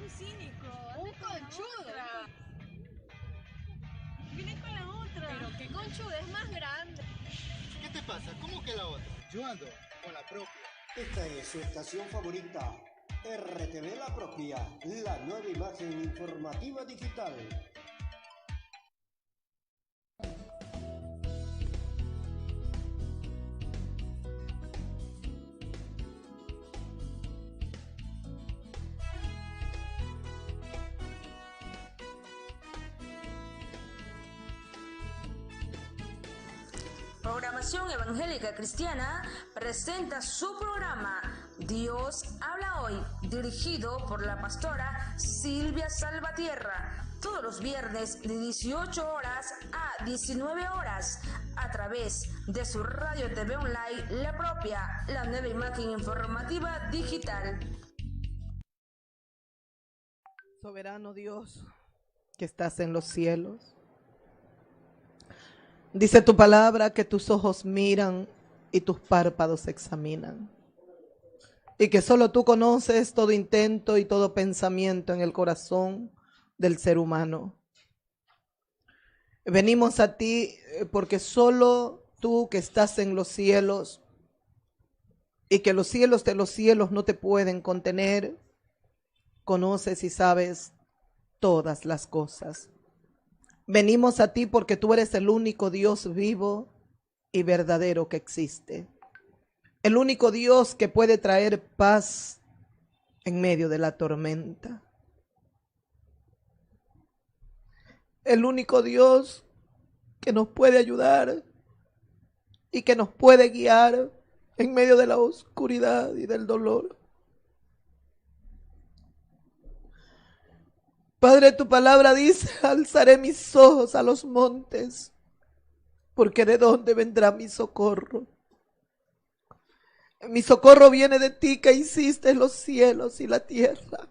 muy cínico. Un conchudo. Viene con la otra. Pero qué conchudo es más grande. ¿Qué te pasa? ¿Cómo que la otra? Yo ando con la propia. Esta es su estación favorita, RTV La Propia, la nueva imagen informativa digital. Programación Evangélica Cristiana presenta su programa Dios habla hoy, dirigido por la pastora Silvia Salvatierra, todos los viernes de 18 horas a 19 horas, a través de su radio TV online La Propia, la nueva imagen informativa digital. Soberano Dios, que estás en los cielos, dice tu palabra que tus ojos miran y tus párpados examinan, y que solo tú conoces todo intento y todo pensamiento en el corazón del ser humano. Venimos a ti porque solo tú, que estás en los cielos y que los cielos de los cielos no te pueden contener, conoces y sabes todas las cosas. Venimos a ti porque tú eres el único Dios vivo y verdadero que existe. El único Dios que puede traer paz en medio de la tormenta. El único Dios que nos puede ayudar y que nos puede guiar en medio de la oscuridad y del dolor. Padre, tu palabra dice: alzaré mis ojos a los montes, porque ¿de dónde vendrá mi socorro? Mi socorro viene de ti, que hiciste los cielos y la tierra.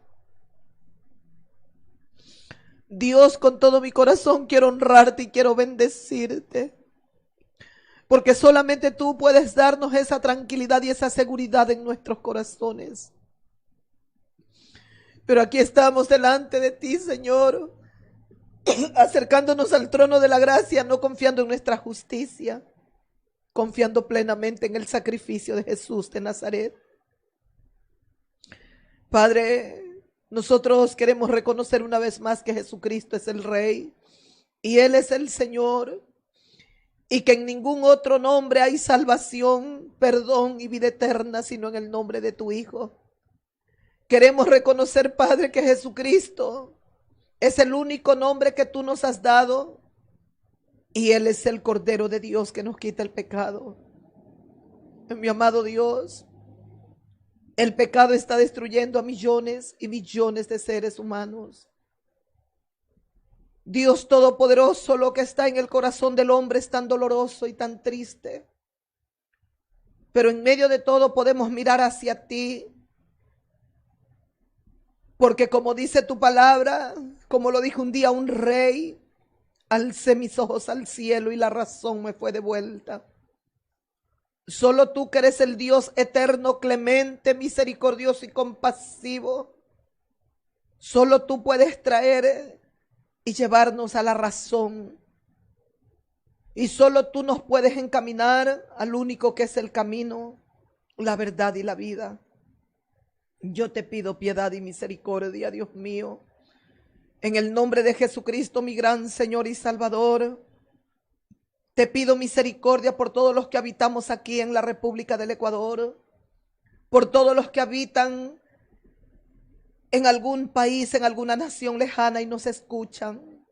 Dios, con todo mi corazón quiero honrarte y quiero bendecirte, porque solamente tú puedes darnos esa tranquilidad y esa seguridad en nuestros corazones. Pero aquí estamos delante de ti, Señor, acercándonos al trono de la gracia, no confiando en nuestra justicia, confiando plenamente en el sacrificio de Jesús de Nazaret. Padre, nosotros queremos reconocer una vez más que Jesucristo es el Rey y Él es el Señor, y que en ningún otro nombre hay salvación, perdón y vida eterna sino en el nombre de tu Hijo. Queremos reconocer, Padre, que Jesucristo es el único nombre que tú nos has dado y Él es el Cordero de Dios que nos quita el pecado. Mi amado Dios, el pecado está destruyendo a millones y millones de seres humanos. Dios Todopoderoso, lo que está en el corazón del hombre es tan doloroso y tan triste. Pero en medio de todo podemos mirar hacia ti, porque como dice tu palabra, como lo dijo un día un rey, alcé mis ojos al cielo y la razón me fue devuelta. Solo tú, que eres el Dios eterno, clemente, misericordioso y compasivo, solo tú puedes traer y llevarnos a la razón. Y solo tú nos puedes encaminar al único que es el camino, la verdad y la vida. Yo te pido piedad y misericordia, Dios mío, en el nombre de Jesucristo, mi gran Señor y Salvador. Te pido misericordia por todos los que habitamos aquí en la República del Ecuador, por todos los que habitan en algún país, en alguna nación lejana y nos escuchan.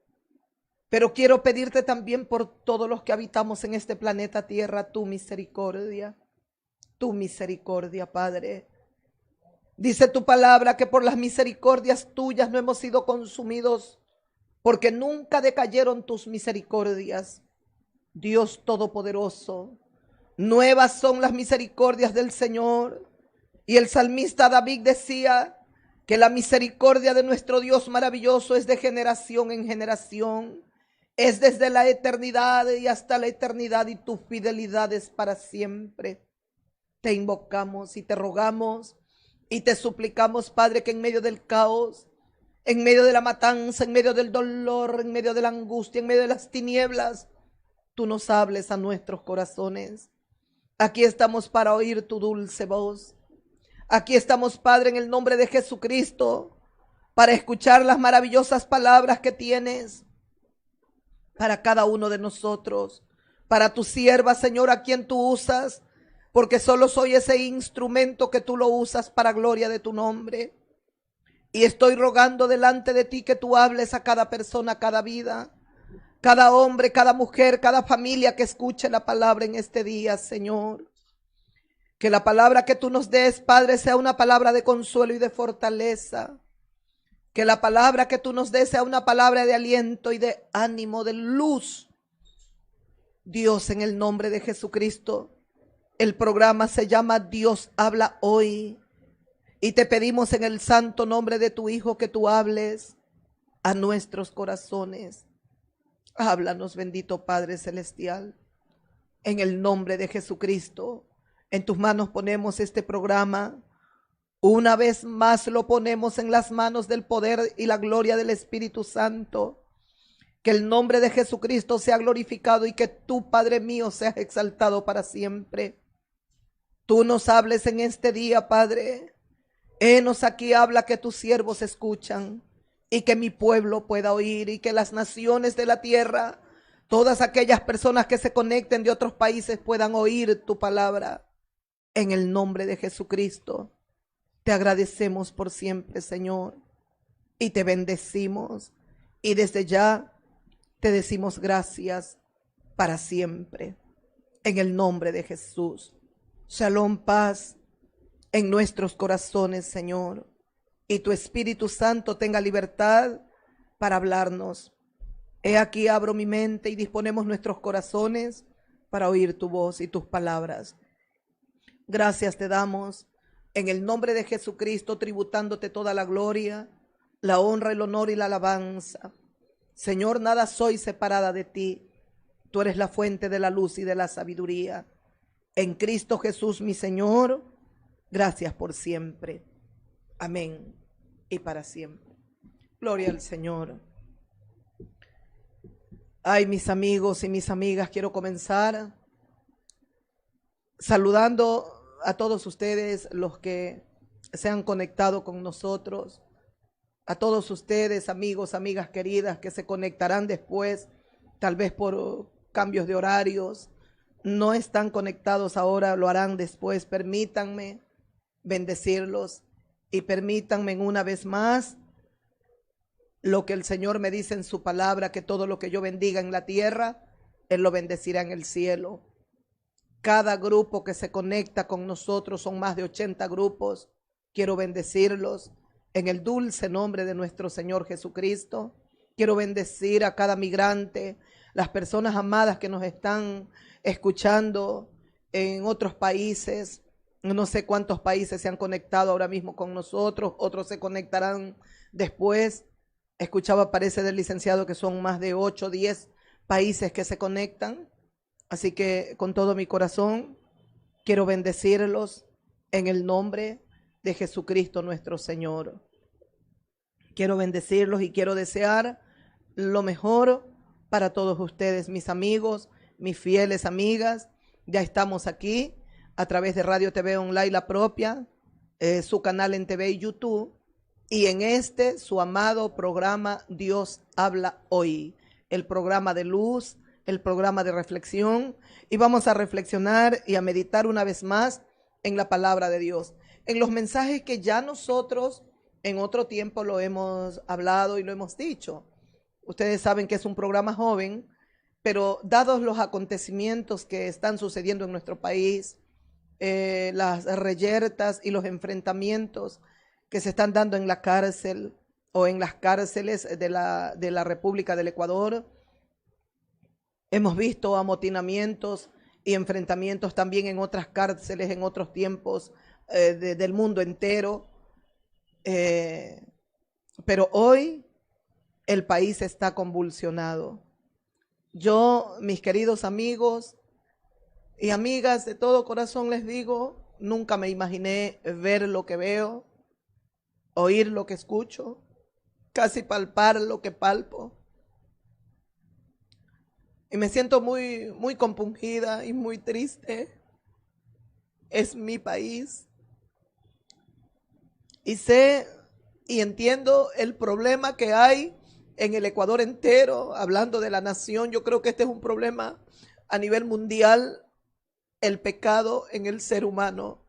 Pero quiero pedirte también por todos los que habitamos en este planeta Tierra, tu misericordia, Padre. Dice tu palabra que por las misericordias tuyas no hemos sido consumidos, porque nunca decayeron tus misericordias. Dios Todopoderoso, nuevas son las misericordias del Señor. Y el salmista David decía que la misericordia de nuestro Dios maravilloso es de generación en generación, es desde la eternidad y hasta la eternidad, y tu fidelidad es para siempre. Te invocamos y te rogamos y te suplicamos, Padre, que en medio del caos, en medio de la matanza, en medio del dolor, en medio de la angustia, en medio de las tinieblas, tú nos hables a nuestros corazones. Aquí estamos para oír tu dulce voz. Aquí estamos, Padre, en el nombre de Jesucristo, para escuchar las maravillosas palabras que tienes para cada uno de nosotros, para tu sierva, Señor, a quien tú usas, porque solo soy ese instrumento que tú lo usas para gloria de tu nombre. Y estoy rogando delante de ti que tú hables a cada persona, cada vida, cada hombre, cada mujer, cada familia que escuche la palabra en este día, Señor. Que la palabra que tú nos des, Padre, sea una palabra de consuelo y de fortaleza. Que la palabra que tú nos des sea una palabra de aliento y de ánimo, de luz. Dios, en el nombre de Jesucristo, el programa se llama Dios habla hoy. Y te pedimos en el santo nombre de tu Hijo que tú hables a nuestros corazones. Háblanos, bendito Padre Celestial. En el nombre de Jesucristo, en tus manos ponemos este programa. Una vez más lo ponemos en las manos del poder y la gloria del Espíritu Santo. Que el nombre de Jesucristo sea glorificado y que tú, Padre mío, seas exaltado para siempre. Tú nos hables en este día, Padre. Henos aquí, habla, que tus siervos escuchan y que mi pueblo pueda oír, y que las naciones de la tierra, todas aquellas personas que se conecten de otros países puedan oír tu palabra. En el nombre de Jesucristo, te agradecemos por siempre, Señor, y te bendecimos, y desde ya te decimos gracias para siempre. En el nombre de Jesús. Shalom, paz en nuestros corazones, Señor, y tu Espíritu Santo tenga libertad para hablarnos. He aquí abro mi mente y disponemos nuestros corazones para oír tu voz y tus palabras. Gracias te damos en el nombre de Jesucristo, tributándote toda la gloria, la honra, el honor y la alabanza. Señor, nada soy separada de ti. Tú eres la fuente de la luz y de la sabiduría. En Cristo Jesús, mi Señor, gracias por siempre. Amén. Y para siempre. Gloria al Señor. Ay, mis amigos y mis amigas, quiero comenzar saludando a todos ustedes, los que se han conectado con nosotros, a todos ustedes, amigos, amigas queridas, que se conectarán después, tal vez por cambios de horarios, no están conectados ahora, lo harán después. Permítanme bendecirlos y permítanme una vez más lo que el Señor me dice en su palabra, que todo lo que yo bendiga en la tierra, Él lo bendecirá en el cielo. Cada grupo que se conecta con nosotros, son más de 80 grupos, quiero bendecirlos en el dulce nombre de nuestro Señor Jesucristo. Quiero bendecir a cada migrante, las personas amadas que nos están escuchando en otros países. No sé cuántos países se han conectado ahora mismo con nosotros, otros se conectarán después. Escuchaba, parece del licenciado, que son más de 8 o 10 países que se conectan. Así que con todo mi corazón quiero bendecirlos en el nombre de Jesucristo nuestro Señor. Quiero bendecirlos y quiero desear lo mejor para todos ustedes, mis amigos, mis fieles amigas. Ya estamos aquí a través de Radio TV Online La Propia, su canal en TV y YouTube, y en este su amado programa Dios habla hoy, el programa de luz, el programa de reflexión, y vamos a reflexionar y a meditar una vez más en la palabra de Dios, en los mensajes que ya nosotros en otro tiempo lo hemos hablado y lo hemos dicho. Ustedes saben que es un programa joven, pero dados los acontecimientos que están sucediendo en nuestro país, las reyertas y los enfrentamientos que se están dando en la cárcel o en las cárceles de la República del Ecuador, hemos visto amotinamientos y enfrentamientos también en otras cárceles, en otros tiempos del mundo entero. Pero hoy el país está convulsionado. Yo, mis queridos amigos y amigas, de todo corazón les digo, nunca me imaginé ver lo que veo, oír lo que escucho. casi palpar lo que palpo. Y me siento muy, muy compungida y muy triste. Es mi país. Y sé y entiendo el problema que hay en el Ecuador entero, hablando de la nación. Yo creo que este es un problema a nivel mundial, el pecado en el ser humano.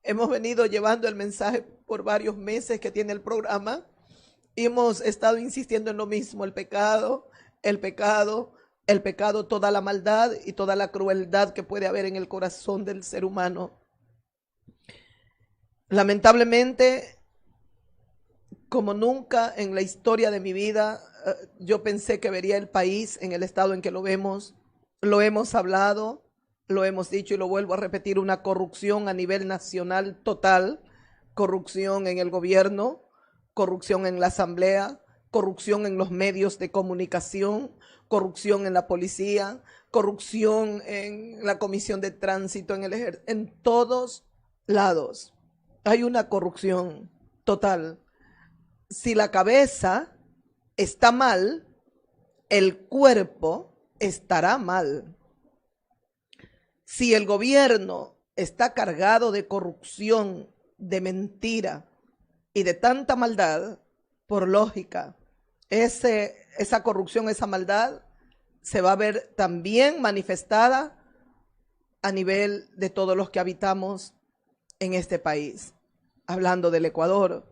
Hemos venido llevando el mensaje por varios meses que tiene el programa y hemos estado insistiendo en lo mismo: el pecado, el pecado, el pecado, toda la maldad y toda la crueldad que puede haber en el corazón del ser humano. Lamentablemente, como nunca en la historia de mi vida, yo pensé que vería el país en el estado en que lo vemos. Lo hemos hablado, lo hemos dicho y lo vuelvo a repetir: una corrupción a nivel nacional total, corrupción en el gobierno, corrupción en la asamblea, corrupción en los medios de comunicación, corrupción en la policía, corrupción en la comisión de tránsito, en todos lados hay una corrupción total. Si la cabeza está mal, el cuerpo estará mal. Si el gobierno está cargado de corrupción, de mentira y de tanta maldad, por lógica, esa corrupción, esa maldad se va a ver también manifestada a nivel de todos los que habitamos en este país. Hablando del Ecuador.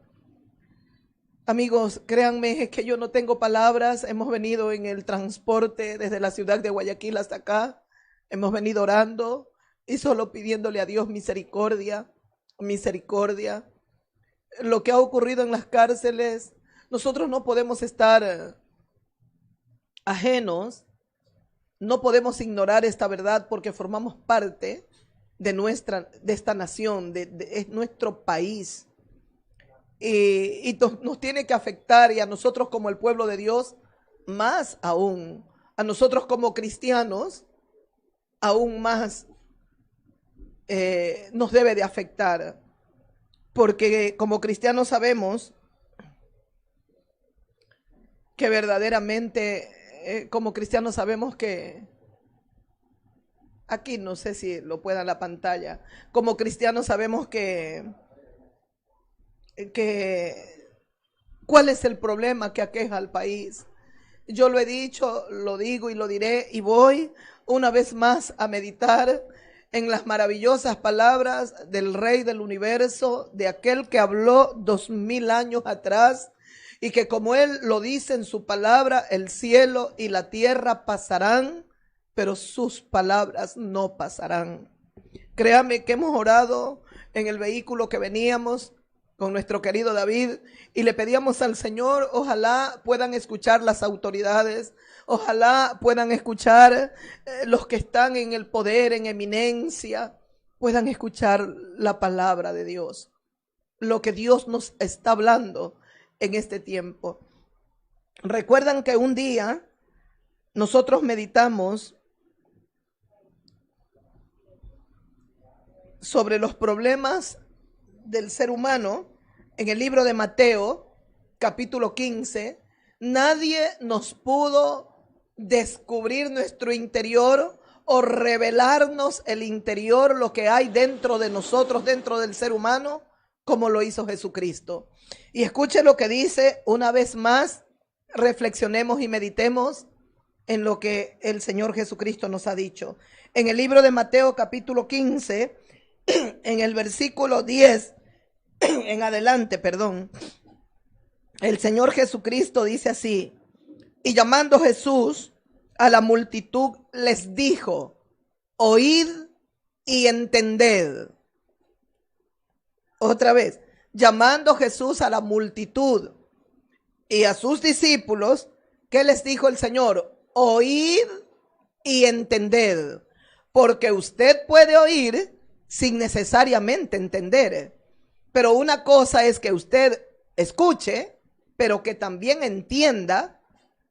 Amigos, créanme que yo no tengo palabras. Hemos venido en el transporte desde la ciudad de Guayaquil hasta acá. Hemos venido orando y solo pidiéndole a Dios misericordia, misericordia. Lo que ha ocurrido en las cárceles, nosotros no podemos estar ajenos, no podemos ignorar esta verdad porque formamos parte de esta nación, de nuestro país. Y nos tiene que afectar, y a nosotros como el pueblo de Dios más aún, a nosotros como cristianos aún más nos debe de afectar, porque como cristianos sabemos que verdaderamente, como cristianos sabemos que, aquí no sé si lo pueda en la pantalla, como cristianos sabemos que cuál es el problema que aqueja al país. Yo lo he dicho, lo digo y lo diré, y voy una vez más a meditar en las maravillosas palabras del Rey del Universo, de aquel que habló 2000 años atrás, y que como él lo dice en su palabra, el cielo y la tierra pasarán, pero sus palabras no pasarán. Créame que hemos orado en el vehículo que veníamos con nuestro querido David y le pedíamos al Señor, ojalá puedan escuchar las autoridades, ojalá puedan escuchar los que están en el poder, en eminencia, puedan escuchar la palabra de Dios, lo que Dios nos está hablando en este tiempo. Recuerdan que un día nosotros meditamos sobre los problemas del ser humano en el libro de Mateo, capítulo 15. Nadie nos pudo descubrir nuestro interior o revelarnos el interior, lo que hay dentro de nosotros, dentro del ser humano, como lo hizo Jesucristo. Y escuche lo que dice una vez más, reflexionemos y meditemos en lo que el Señor Jesucristo nos ha dicho. En el libro de Mateo, capítulo 15, en el versículo 10 en adelante, el Señor Jesucristo dice así: y llamando Jesús a la multitud les dijo, oíd y entended. Otra vez, llamando Jesús a la multitud y a sus discípulos, ¿qué les dijo el Señor? Oíd y entended, porque usted puede oír sin necesariamente entender. Pero una cosa es que usted escuche, pero que también entienda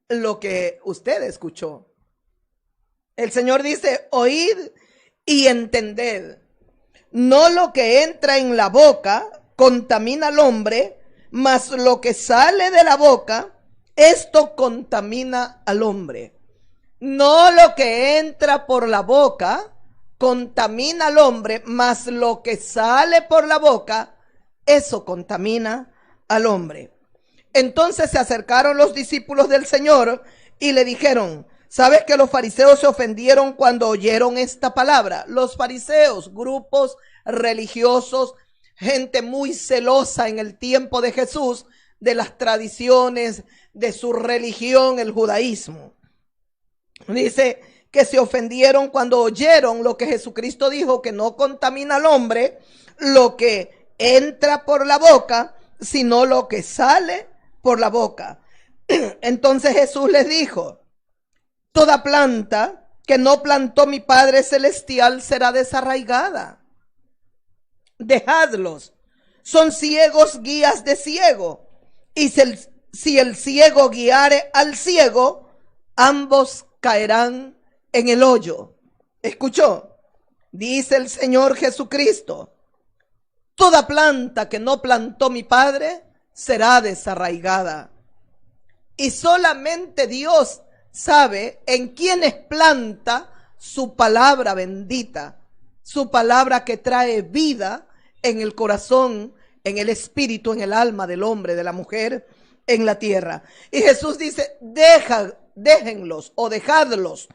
lo que usted escuchó. El Señor dice, oíd y entended. No lo que entra en la boca contamina al hombre, mas lo que sale de la boca, esto contamina al hombre. No lo que entra por la boca contamina al hombre, mas lo que sale por la boca, eso contamina al hombre. Entonces se acercaron los discípulos del Señor y le dijeron: ¿sabes que los fariseos se ofendieron cuando oyeron esta palabra? Los fariseos, grupos religiosos, gente muy celosa en el tiempo de Jesús de las tradiciones de su religión, el judaísmo. Dice que se ofendieron cuando oyeron lo que Jesucristo dijo, que no contamina al hombre lo que entra por la boca, sino lo que sale por la boca. Entonces Jesús les dijo: toda planta que no plantó mi Padre Celestial será desarraigada. Dejadlos, son ciegos guías de ciego. Y si el ciego guiare al ciego, ambos caerán en el hoyo. ¿Escuchó? Dice el Señor Jesucristo: toda planta que no plantó mi Padre será desarraigada. Y solamente Dios sabe en quienes planta su palabra bendita, su palabra que trae vida en el corazón, en el espíritu, en el alma del hombre, de la mujer, en la tierra. Y Jesús dice: déjenlos o dejadlos.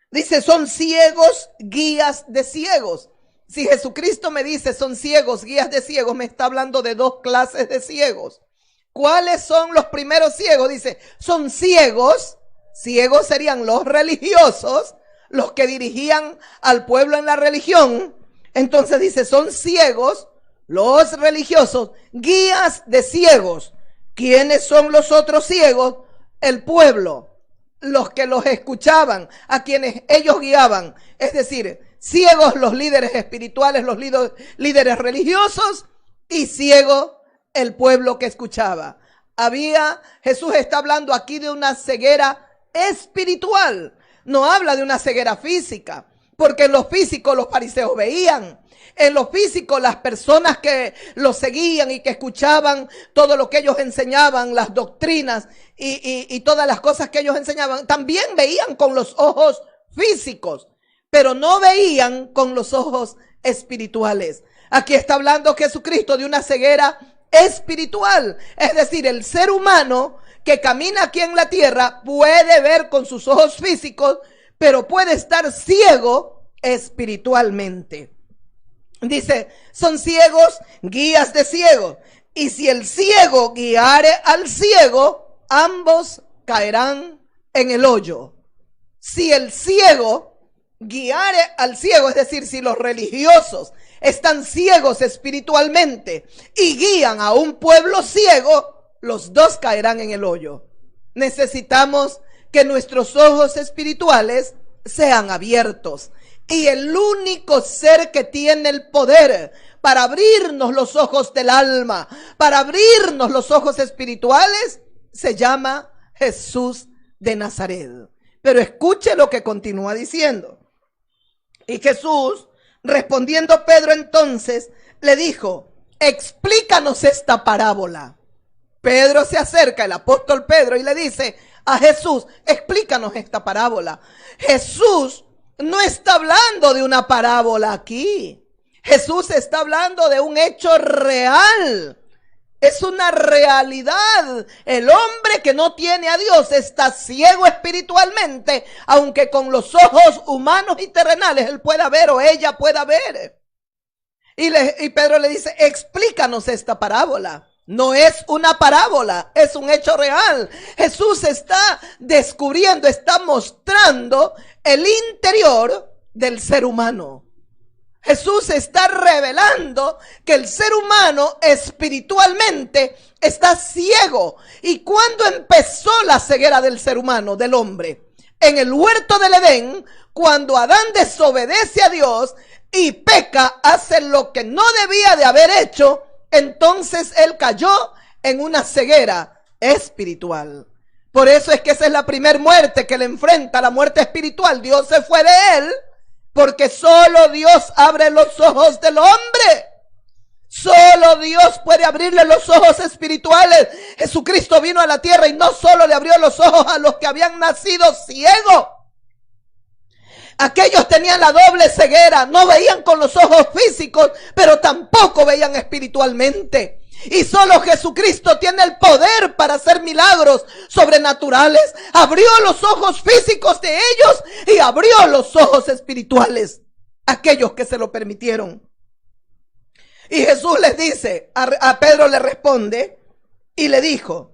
Dice: son ciegos, guías de ciegos. Si Jesucristo me dice son ciegos, guías de ciegos, me está hablando de dos clases de ciegos. ¿Cuáles son los primeros ciegos? Dice: son ciegos. Ciegos serían los religiosos, los que dirigían al pueblo en la religión. Entonces dice: son ciegos, los religiosos, guías de ciegos. ¿Quiénes son los otros ciegos? El pueblo, los que los escuchaban, a quienes ellos guiaban. Es decir, ciegos los líderes espirituales, los líderes religiosos, y ciego el pueblo que escuchaba. Jesús está hablando aquí de una ceguera espiritual. No habla de una ceguera física, porque en lo físico los fariseos veían. En lo físico las personas que los seguían y que escuchaban todo lo que ellos enseñaban, las doctrinas y todas las cosas que ellos enseñaban, también veían con los ojos físicos, pero no veían con los ojos espirituales. Aquí está hablando Jesucristo de una ceguera espiritual. Es decir, el ser humano que camina aquí en la tierra puede ver con sus ojos físicos, pero puede estar ciego espiritualmente. Dice: son ciegos, guías de ciegos. Y si el ciego guiare al ciego, ambos caerán en el hoyo. Si el ciego guiare al ciego, es decir, si los religiosos están ciegos espiritualmente y guían a un pueblo ciego, los dos caerán en el hoyo. Necesitamos que nuestros ojos espirituales sean abiertos. Y el único ser que tiene el poder para abrirnos los ojos del alma, para abrirnos los ojos espirituales, se llama Jesús de Nazaret. Pero escuche lo que continúa diciendo. Y Jesús, respondiendo Pedro entonces, le dijo: explícanos esta parábola. Pedro se acerca, el apóstol Pedro, y le dice a Jesús: explícanos esta parábola. Jesús no está hablando de una parábola aquí. Jesús está hablando de un hecho real. Es una realidad. El hombre que no tiene a Dios está ciego espiritualmente, aunque con los ojos humanos y terrenales él pueda ver o ella pueda ver. Y Pedro le dice: explícanos esta parábola. No es una parábola, es un hecho real. Jesús está descubriendo, está mostrando el interior del ser humano. Jesús está revelando que el ser humano espiritualmente está ciego. ¿Y cuándo empezó la ceguera del ser humano, del hombre? En el huerto del Edén, cuando Adán desobedece a Dios y peca, hace lo que no debía de haber hecho. Entonces él cayó en una ceguera espiritual. Por eso es que esa es la primer muerte que le enfrenta, la muerte espiritual. Dios se fue de él, porque solo Dios abre los ojos del hombre. Solo Dios puede abrirle los ojos espirituales. Jesucristo vino a la tierra y no solo le abrió los ojos a los que habían nacido ciegos. Aquellos tenían la doble ceguera, no veían con los ojos físicos, pero tampoco veían espiritualmente. Y solo Jesucristo tiene el poder para hacer milagros sobrenaturales. Abrió los ojos físicos de ellos y abrió los ojos espirituales, aquellos que se lo permitieron. Y Jesús les dice, a Pedro le responde y le dijo: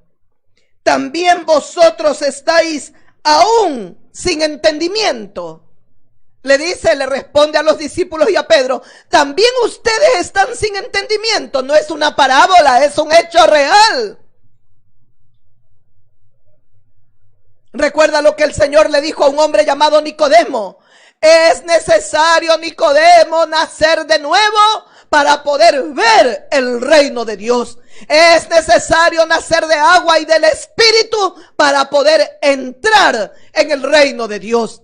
¿también vosotros estáis aún sin entendimiento? Le responde a los discípulos y a Pedro: también ustedes están sin entendimiento. No es una parábola, es un hecho real. Recuerda lo que el Señor le dijo a un hombre llamado Nicodemo: es necesario, Nicodemo, nacer de nuevo para poder ver el reino de Dios. Es necesario nacer de agua y del Espíritu para poder entrar en el reino de Dios.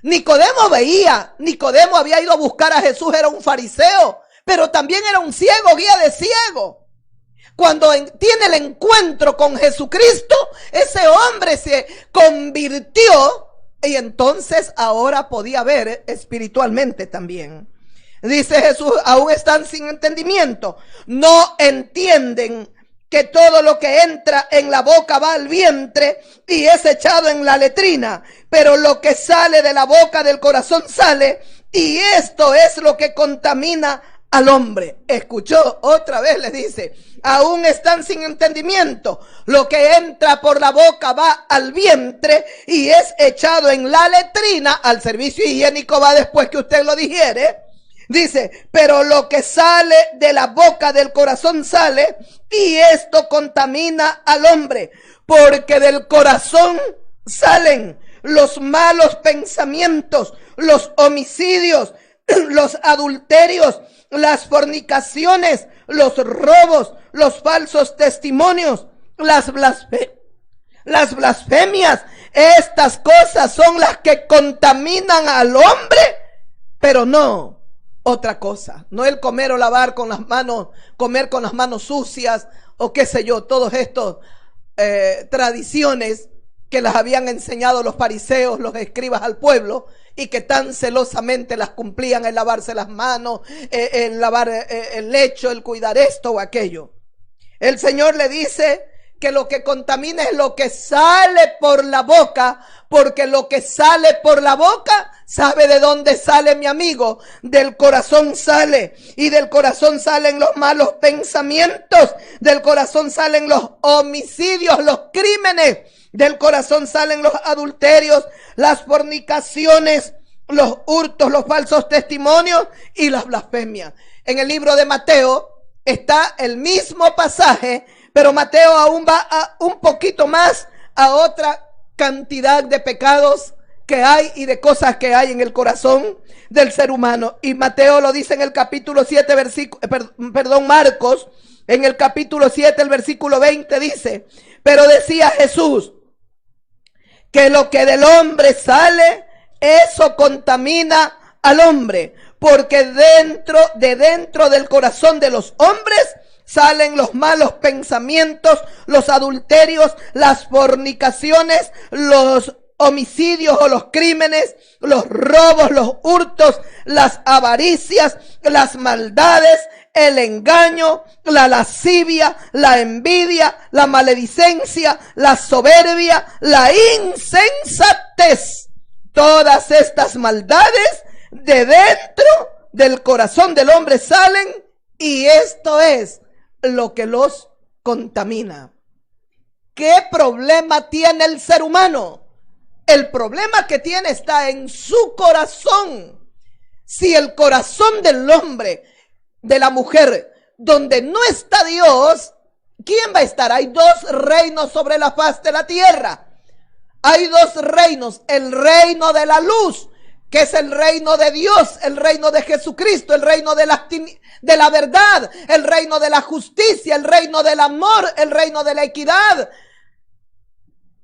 Nicodemo veía, Nicodemo había ido a buscar a Jesús, era un fariseo, pero también era un ciego, guía de ciego. Cuando tiene el encuentro con Jesucristo, ese hombre se convirtió y entonces ahora podía ver espiritualmente también. Dice Jesús: aún están sin entendimiento, no entienden que todo lo que entra en la boca va al vientre y es echado en la letrina, pero lo que sale de la boca del corazón sale, y esto es lo que contamina al hombre. Escuchó, otra vez les dice: aún están sin entendimiento, lo que entra por la boca va al vientre y es echado en la letrina, al servicio higiénico va después que usted lo digiere. Dice: pero lo que sale de la boca del corazón sale, y esto contamina al hombre, porque del corazón salen los malos pensamientos, los homicidios, los adulterios, las fornicaciones, los robos, los falsos testimonios, las blasfemias. Estas cosas son las que contaminan al hombre, pero no otra cosa, no el comer o lavar con las manos, comer con las manos sucias o qué sé yo, todos estos tradiciones que las habían enseñado los fariseos, los escribas al pueblo, y que tan celosamente las cumplían, el lavarse las manos, el lavar el lecho, el cuidar esto o aquello. El Señor le dice que lo que contamina es lo que sale por la boca, porque lo que sale por la boca, ¿sabe de dónde sale, mi amigo? Del corazón sale, y del corazón salen los malos pensamientos, del corazón salen los homicidios, los crímenes, del corazón salen los adulterios, las fornicaciones, los hurtos, los falsos testimonios y las blasfemias. En el libro de Mateo está el mismo pasaje, pero Mateo aún va un poquito más a otra cantidad de pecados que hay y de cosas que hay en el corazón del ser humano. Y Mateo lo dice en el capítulo 7, Marcos, en el capítulo 7, el versículo 20 dice: pero decía Jesús que lo que del hombre sale, eso contamina al hombre, porque dentro del corazón de los hombres salen los malos pensamientos, los adulterios, las fornicaciones, los homicidios o los crímenes, los robos, los hurtos, las avaricias, las maldades, el engaño, la lascivia, la envidia, la maledicencia, la soberbia, la insensatez. Todas estas maldades de dentro del corazón del hombre salen, y esto es lo que los contamina. ¿Qué problema tiene el ser humano? El problema que tiene está en su corazón. Si el corazón del hombre, de la mujer, donde no está Dios, ¿quién va a estar? Hay dos reinos sobre la faz de la tierra. Hay dos reinos: el reino de la luz, que es el reino de Dios, el reino de Jesucristo, el reino de la verdad, el reino de la justicia, el reino del amor, el reino de la equidad.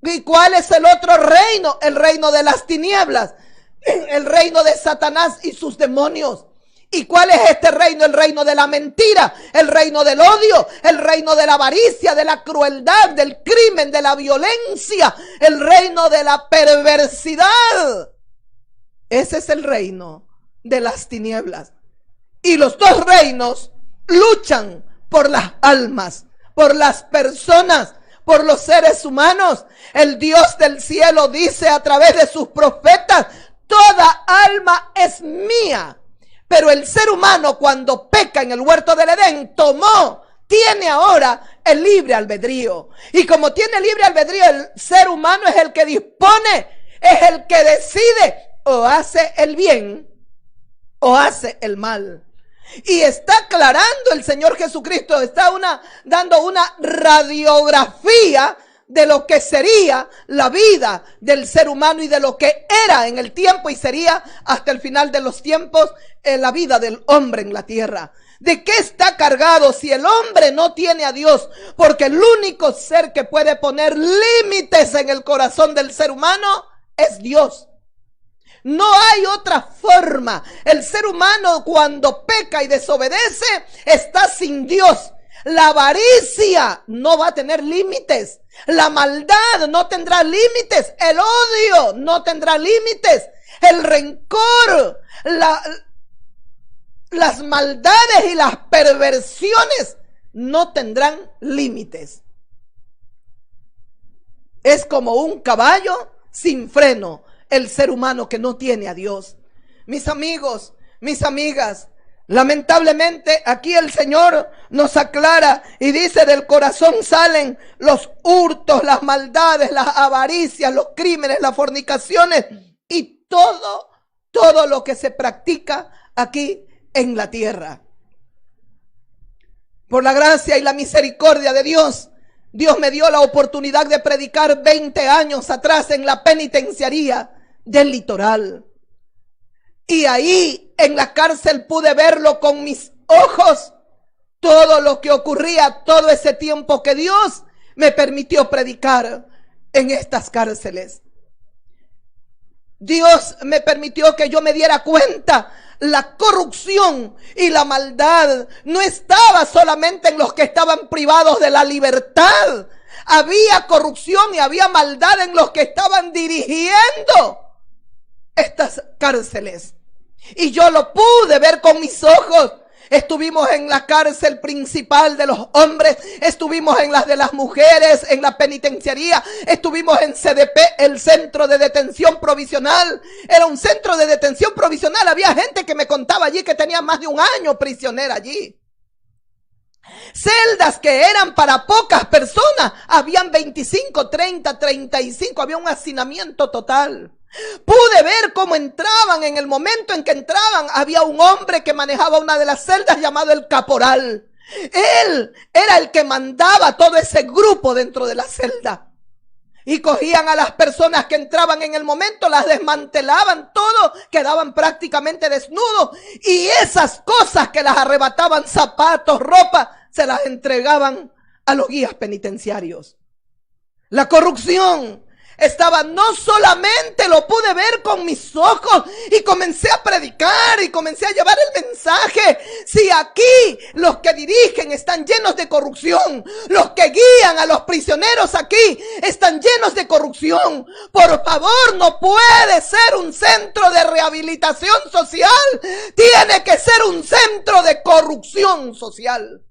¿Y cuál es el otro reino? El reino de las tinieblas, el reino de Satanás y sus demonios. ¿Y cuál es este reino? El reino de la mentira, el reino del odio, el reino de la avaricia, de la crueldad, del crimen, de la violencia, el reino de la perversidad. Ese es el reino de las tinieblas. Y los dos reinos luchan por las almas, por las personas, por los seres humanos. El Dios del cielo dice a través de sus profetas: toda alma es mía. Pero el ser humano, cuando peca en el huerto del Edén, tiene ahora el libre albedrío. Y como tiene libre albedrío, el ser humano es el que dispone, es el que decide, o hace el bien o hace el mal. Y está aclarando el Señor Jesucristo, está dando una radiografía de lo que sería la vida del ser humano y de lo que era en el tiempo y sería hasta el final de los tiempos la vida del hombre en la tierra. ¿De qué está cargado si el hombre no tiene a Dios? Porque el único ser que puede poner límites en el corazón del ser humano es Dios. No hay otra forma. El ser humano, cuando peca y desobedece, está sin Dios. La avaricia no va a tener límites. La maldad no tendrá límites. El odio no tendrá límites. El rencor, las maldades y las perversiones no tendrán límites. Es como un caballo sin freno, el ser humano que no tiene a Dios. Mis amigos, mis amigas, lamentablemente aquí el Señor nos aclara y dice: del corazón salen los hurtos, las maldades, las avaricias, los crímenes, las fornicaciones y todo lo que se practica aquí en la tierra. Por la gracia y la misericordia de Dios, Dios me dio la oportunidad de predicar 20 años atrás en la penitenciaría del Litoral. Y ahí en la cárcel pude verlo con mis ojos, todo lo que ocurría, todo ese tiempo que Dios me permitió predicar en estas cárceles. Dios me permitió que yo me diera cuenta. La corrupción y la maldad no estaba solamente en los que estaban privados de la libertad. Había corrupción y había maldad en los que estaban dirigiendo estas cárceles. Y yo lo pude ver con mis ojos. Estuvimos en la cárcel principal de los hombres, estuvimos en las de las mujeres, en la penitenciaría, estuvimos en CDP, el centro de detención provisional. Era un centro de detención provisional, había gente que me contaba allí que tenía más de un año prisionera allí. Celdas que eran para pocas personas, habían 25, 30, 35, había un hacinamiento total. Pude ver cómo entraban. En el momento en que entraban, había un hombre que manejaba una de las celdas llamado el caporal. Él era el que mandaba todo ese grupo dentro de la celda. Y cogían a las personas que entraban en el momento, las desmantelaban todo, quedaban prácticamente desnudos. Y esas cosas que las arrebataban, zapatos, ropa, se las entregaban a los guías penitenciarios. La corrupción estaba, no solamente lo pude ver con mis ojos y comencé a predicar y comencé a llevar el mensaje. Si aquí los que dirigen están llenos de corrupción, los que guían a los prisioneros aquí están llenos de corrupción, por favor, no puede ser un centro de rehabilitación social, tiene que ser un centro de corrupción social.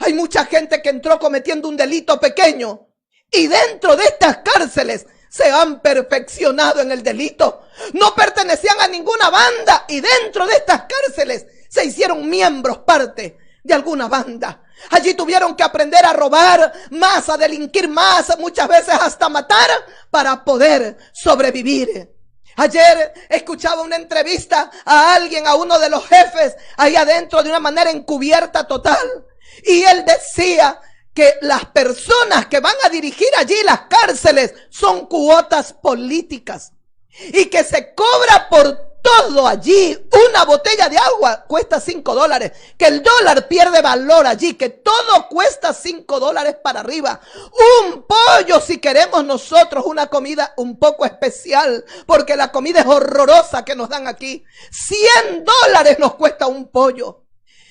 Hay mucha gente que entró cometiendo un delito pequeño y dentro de estas cárceles se han perfeccionado en el delito. No pertenecían a ninguna banda y dentro de estas cárceles se hicieron miembros, parte de alguna banda. Allí tuvieron que aprender a robar más, a delinquir más, muchas veces hasta matar para poder sobrevivir. Ayer escuchaba una entrevista a alguien, a uno de los jefes ahí adentro, de una manera encubierta total. Y él decía que las personas que van a dirigir allí las cárceles son cuotas políticas y que se cobra por todo allí. Una botella de agua cuesta $5, que el dólar pierde valor allí, que todo cuesta $5 para arriba. Un pollo, si queremos nosotros una comida un poco especial, porque la comida es horrorosa que nos dan aquí, $100 nos cuesta un pollo.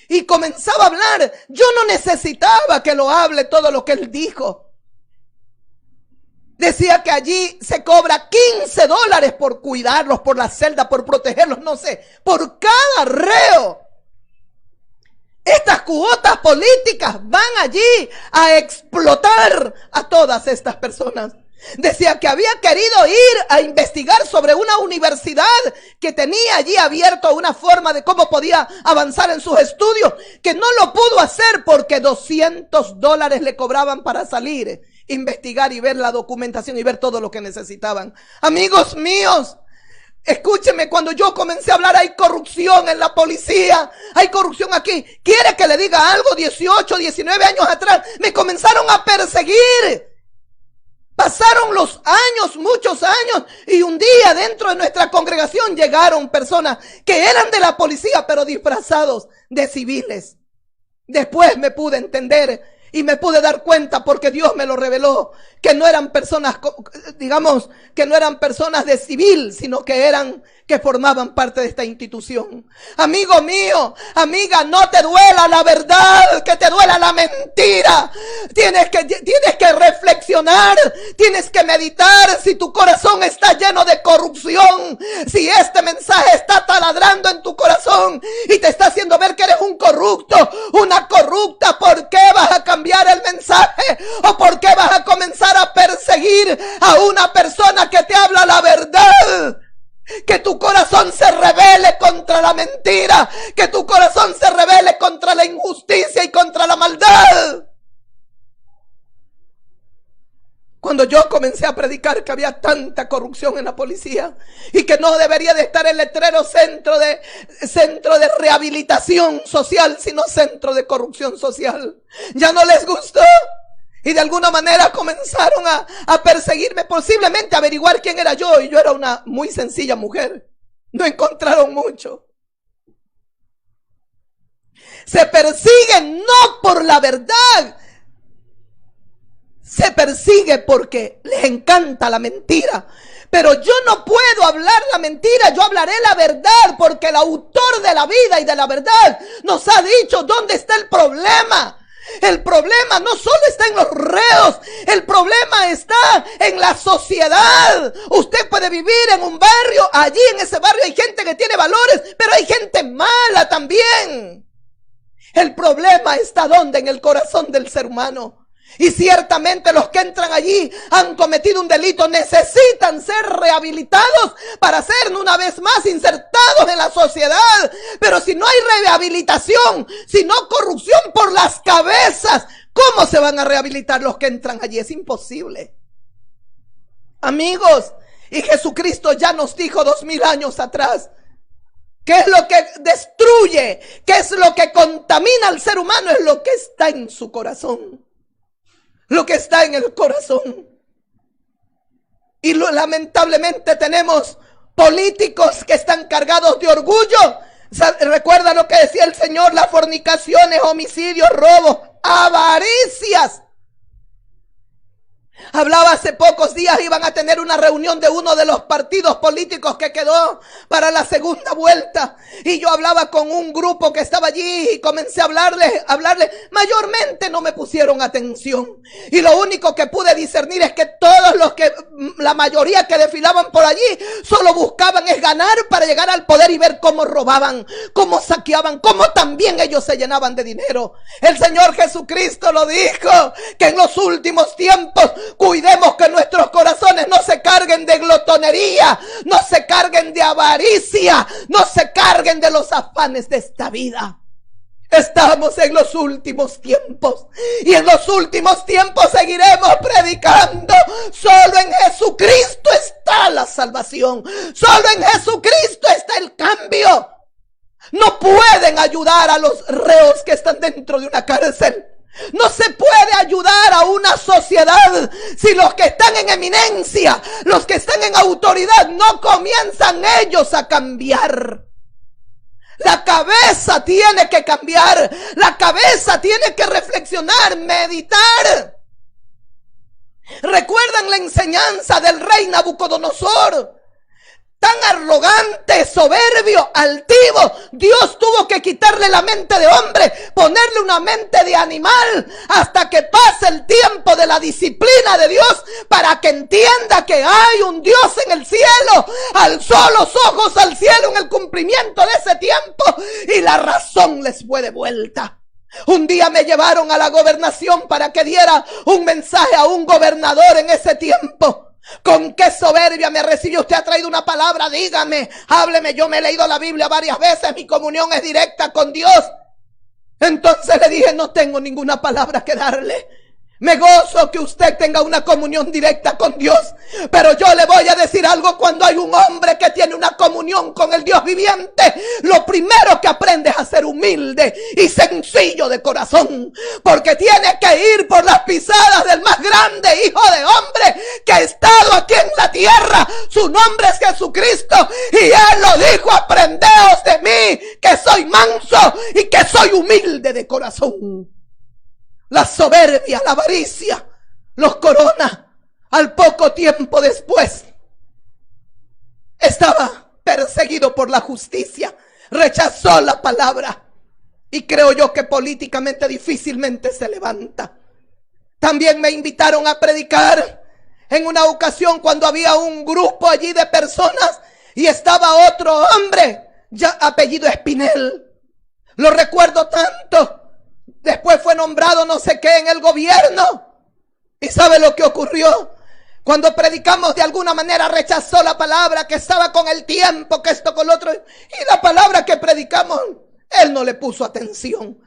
Y comenzaba a hablar. Yo no necesitaba que lo hable todo lo que él dijo. Decía que allí se cobra $15 por cuidarlos, por la celda, por protegerlos, no sé, por cada reo. Estas cuotas políticas van allí a explotar a todas estas personas. Decía que había querido ir a investigar sobre una universidad que tenía allí abierto una forma de cómo podía avanzar en sus estudios, que no lo pudo hacer porque $200 le cobraban para salir, investigar y ver la documentación y ver todo lo que necesitaban. Amigos míos, escúcheme, cuando yo comencé a hablar, hay corrupción en la policía, hay corrupción aquí. ¿Quiere que le diga algo? 18, 19 años atrás me comenzaron a perseguir. Pasaron los años, muchos años, y un día dentro de nuestra congregación llegaron personas que eran de la policía, pero disfrazados de civiles. Después me pude entender y me pude dar cuenta, porque Dios me lo reveló, que no eran personas, digamos, que no eran personas de civil, sino que formaban parte de esta institución. Amigo mío, amiga, no te duela la verdad, que te duela la mentira. Tienes que reflexionar, tienes que meditar si tu corazón está lleno de corrupción, si este mensaje está taladrando en tu corazón y te está haciendo ver que eres un corrupto, una corrupta. ¿Por qué vas a cambiar el mensaje? ¿O por qué vas a comenzar a perseguir a una persona que te habla la verdad? Que tu corazón se rebele contra la mentira, que tu corazón se rebele contra la injusticia y contra la maldad. Cuando yo comencé a predicar que había tanta corrupción en la policía y que no debería de estar el letrero centro de rehabilitación social, sino centro de corrupción social, ya no les gustó. Y de alguna manera comenzaron a perseguirme, posiblemente a averiguar quién era yo. Y yo era una muy sencilla mujer. No encontraron mucho. Se persiguen no por la verdad. Se persigue porque les encanta la mentira. Pero yo no puedo hablar la mentira, yo hablaré la verdad, porque el autor de la vida y de la verdad nos ha dicho dónde está el problema. El problema no solo está en los reos, el problema está en la sociedad. Usted puede vivir en un barrio, allí en ese barrio hay gente que tiene valores, pero hay gente mala también. El problema está ¿dónde? En el corazón del ser humano. Y ciertamente los que entran allí han cometido un delito, necesitan ser rehabilitados para ser una vez más insertados en la sociedad. Pero si no hay rehabilitación, si no corrupción por las cabezas, ¿cómo se van a rehabilitar los que entran allí? Es imposible. Amigos, y Jesucristo ya nos dijo 2000 años atrás, ¿qué es lo que destruye? ¿Qué es lo que contamina al ser humano? Es lo que está en su corazón. Lo que está en el corazón. Y lamentablemente tenemos políticos que están cargados de orgullo. Recuerda lo que decía el Señor: las fornicaciones, homicidios, robos, avaricias. Hablaba hace pocos días, iban a tener una reunión de uno de los partidos políticos que quedó para la segunda vuelta. Y yo hablaba con un grupo que estaba allí y comencé a hablarles. Mayormente no me pusieron atención. Y lo único que pude discernir es que la mayoría que desfilaban por allí, solo buscaban es ganar para llegar al poder y ver cómo robaban, cómo saqueaban, cómo también ellos se llenaban de dinero. El Señor Jesucristo lo dijo, que en los últimos tiempos cuidemos que nuestros corazones no se carguen de glotonería, no se carguen de avaricia, no se carguen de los afanes de esta vida. Estamos en los últimos tiempos y en los últimos tiempos seguiremos predicando. Solo en Jesucristo está la salvación. Solo en Jesucristo está el cambio. No pueden ayudar a los reos que están dentro de una cárcel. No se puede ayudar a una sociedad si los que están en eminencia, los que están en autoridad, no comienzan ellos a cambiar. La cabeza tiene que cambiar, la cabeza tiene que reflexionar, meditar. ¿Recuerdan la enseñanza del rey Nabucodonosor? Tan arrogante, soberbio, altivo. Dios tuvo que quitarle la mente de hombre, ponerle una mente de animal, hasta que pase el tiempo de la disciplina de Dios, para que entienda que hay un Dios en el cielo. Alzó los ojos al cielo en el cumplimiento de ese tiempo, y la razón les fue devuelta. Un día me llevaron a la gobernación para que diera un mensaje a un gobernador en ese tiempo. ¿Con qué soberbia me recibió? Usted ha traído una palabra, dígame, hábleme. Yo me he leído la Biblia varias veces, mi comunión es directa con Dios. Entonces le dije, no tengo ninguna palabra que darle. Me gozo que usted tenga una comunión directa con Dios, pero yo le voy a decir algo: cuando hay un hombre que tiene una comunión con el Dios viviente, lo primero que aprende es a ser humilde y sencillo de corazón, porque tiene que ir por las pisadas del más grande Hijo de Hombre que ha estado aquí en la tierra. Su nombre es Jesucristo, y Él lo dijo: aprendeos de mí, que soy manso y que soy humilde de corazón. La soberbia, la avaricia los corona. Al poco tiempo después estaba perseguido por la justicia, rechazó la palabra, y creo yo que políticamente difícilmente se levanta. También me invitaron a predicar en una ocasión cuando había un grupo allí de personas y estaba otro hombre, ya apellido Espinel. Lo recuerdo tanto. Después fue nombrado no sé qué en el gobierno. ¿Y sabe lo que ocurrió? Cuando predicamos, de alguna manera rechazó la palabra, que estaba con el tiempo, que esto con lo otro. Y la palabra que predicamos, él no le puso atención.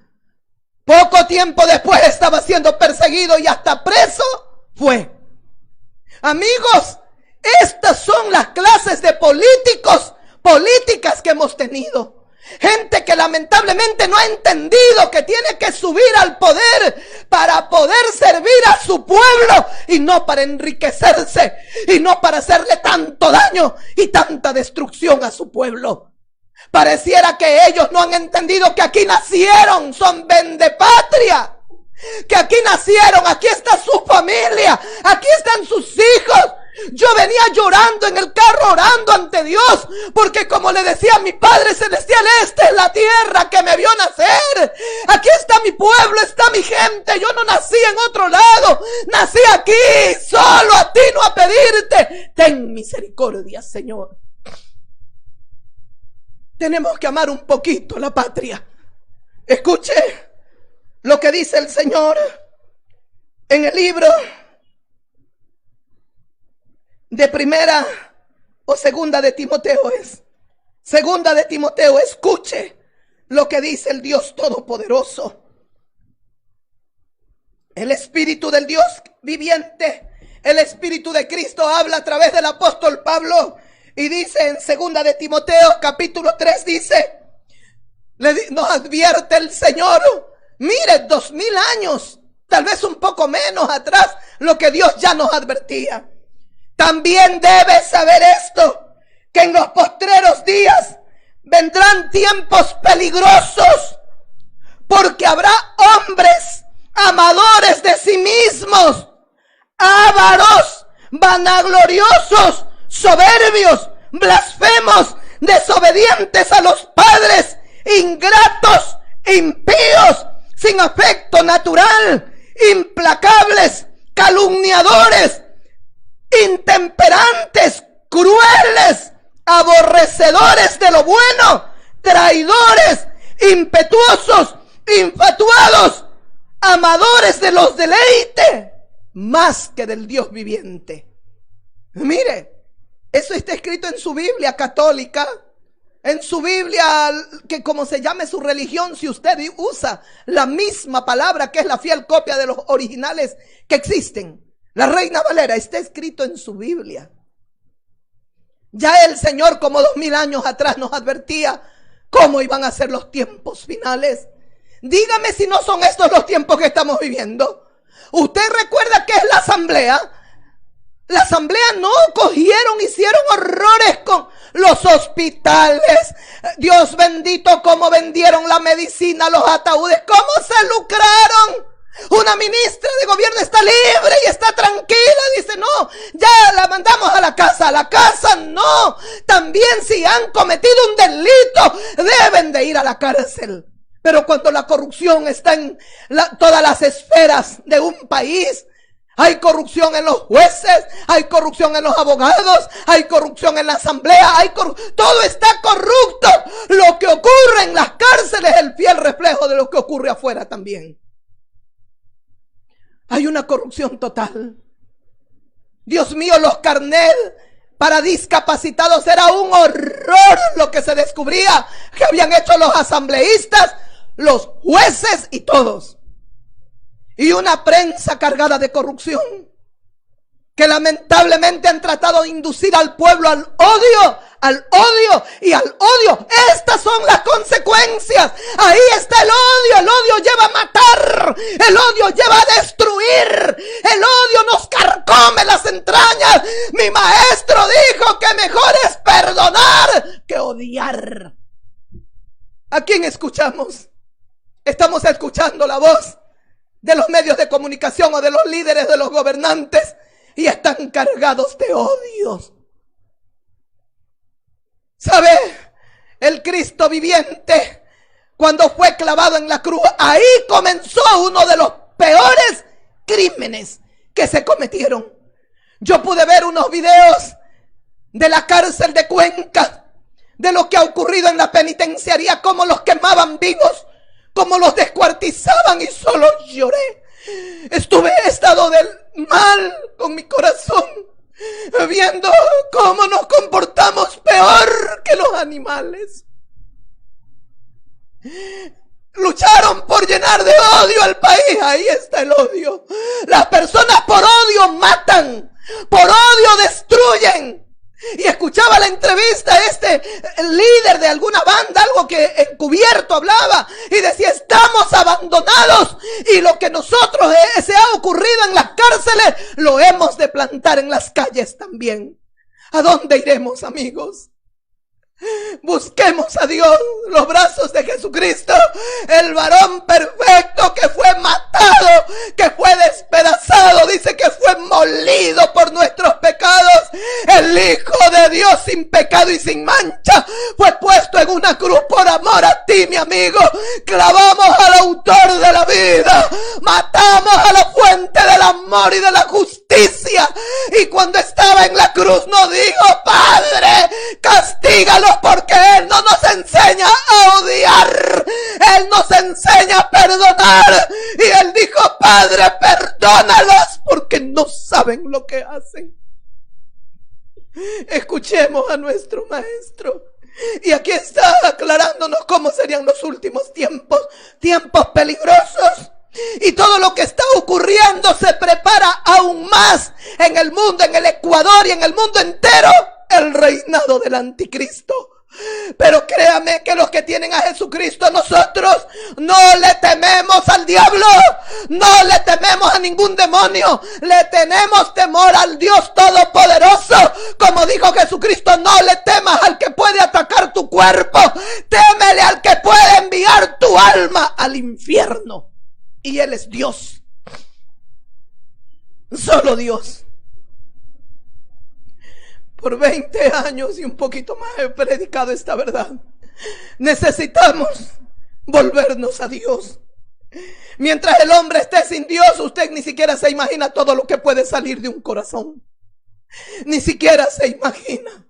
Poco tiempo después estaba siendo perseguido y hasta preso fue. Amigos, estas son las clases de políticas que hemos tenido. Gente que lamentablemente no ha entendido que tiene que subir al poder para poder servir a su pueblo, y no para enriquecerse, y no para hacerle tanto daño y tanta destrucción a su pueblo. Pareciera que ellos no han entendido que aquí nacieron, son vendepatria, que aquí nacieron, aquí está su familia, aquí están sus hijos. Yo venía llorando en el carro, orando ante Dios, porque como le decía a mi Padre Celestial, esta es la tierra que me vio nacer. Aquí está mi pueblo, está mi gente. Yo no nací en otro lado, nací aquí, solo a ti, no a pedirte. Ten misericordia, Señor. Tenemos que amar un poquito la patria. Escuche lo que dice el Señor en el libro de Primera o Segunda de Timoteo. Es Segunda de Timoteo. Escuche lo que dice el Dios Todopoderoso. El Espíritu del Dios viviente, el Espíritu de Cristo, habla a través del apóstol Pablo y dice en Segunda de Timoteo capítulo 3, dice, nos advierte el Señor: mire, 2000 años, tal vez un poco menos atrás, lo que Dios ya nos advertía. También debes saber esto, que en los postreros días vendrán tiempos peligrosos, porque habrá hombres amadores de sí mismos, ávaros, vanagloriosos, soberbios, blasfemos, desobedientes a los padres, ingratos, impíos, sin afecto natural, implacables, calumniadores, intemperantes, crueles, aborrecedores de lo bueno, traidores, impetuosos, infatuados, amadores de los deleites más que del Dios viviente. Mire, eso está escrito en su Biblia católica, en su Biblia, que como se llame su religión, si usted usa la misma palabra, que es la fiel copia de los originales que existen, la Reina Valera, está escrito en su Biblia. Ya el Señor, como 2000 años atrás, nos advertía cómo iban a ser los tiempos finales. Dígame si no son estos los tiempos que estamos viviendo. ¿Usted recuerda qué es la asamblea? La asamblea no cogieron, hicieron horrores con los hospitales. Dios bendito, cómo vendieron la medicina, los ataúdes, cómo se lucraron. Una ministra de gobierno está libre y está tranquila, dice no, ya la mandamos a la casa no. También si han cometido un delito deben de ir a la cárcel. Pero cuando la corrupción está en todas las esferas de un país, hay corrupción en los jueces, hay corrupción en los abogados, hay corrupción en la asamblea, todo está corrupto. Lo que ocurre en las cárceles es el fiel reflejo de lo que ocurre afuera también. Hay una corrupción total. Dios mío, los carnets para discapacitados era un horror lo que se descubría que habían hecho los asambleístas, los jueces y todos. Y una prensa cargada de corrupción que lamentablemente han tratado de inducir al pueblo al odio y al odio. Estas son las consecuencias. Ahí está el odio. El odio lleva a matar. El odio lleva a destruir. El odio nos carcome las entrañas. Mi maestro dijo que mejor es perdonar que odiar. ¿A quién escuchamos? Estamos escuchando la voz de los medios de comunicación o de los líderes de los gobernantes y están cargados de odios. ¿Sabe? El Cristo viviente, cuando fue clavado en la cruz, ahí comenzó uno de los peores crímenes que se cometieron. Yo pude ver unos videos de la cárcel de Cuenca, de lo que ha ocurrido en la penitenciaría, cómo los quemaban vivos, cómo los descuartizaban, y solo lloré. He estado del mal con mi corazón, viendo cómo nos comportamos peor que los animales. Lucharon por llenar de odio al país. Ahí está el odio. Las personas por odio matan, por odio destruyen. Y escuchaba la entrevista el líder de alguna banda, algo que encubierto hablaba, y decía: estamos abandonados, y lo que nosotros se ha ocurrido en las cárceles lo hemos de plantar en las calles también. ¿A dónde iremos, amigos? Busquemos a Dios, los brazos de Jesucristo, el varón perfecto que fue matado, que fue despedazado, dice que fue molido por nuestros pecados. El Hijo de Dios sin pecado y sin mancha fue puesto en una cruz por amor a ti, mi amigo. Clavamos al autor de la vida, matamos a la fuente del amor y de la justicia, y cuando estaba en la cruz no dijo: Padre, castígalo, porque Él no nos enseña a odiar, Él nos enseña a perdonar. Y Él dijo: Padre, perdónalos porque no saben lo que hacen. Escuchemos a nuestro Maestro. Y aquí está aclarándonos cómo serían los últimos tiempos, tiempos peligrosos. Y todo lo que está ocurriendo se prepara aún más en el mundo, en el Ecuador y en el mundo entero, el reinado del anticristo. Pero créame que los que tienen a Jesucristo, nosotros no le tememos al diablo, no le tememos a ningún demonio, le tenemos temor al Dios Todopoderoso. Como dijo Jesucristo: no le temas al que puede atacar tu cuerpo, témele al que puede enviar tu alma al infierno. Y Él es Dios, solo Dios. Por 20 años y un poquito más he predicado esta verdad. Necesitamos volvernos a Dios. Mientras el hombre esté sin Dios, usted ni siquiera se imagina todo lo que puede salir de un corazón. Ni siquiera se imagina.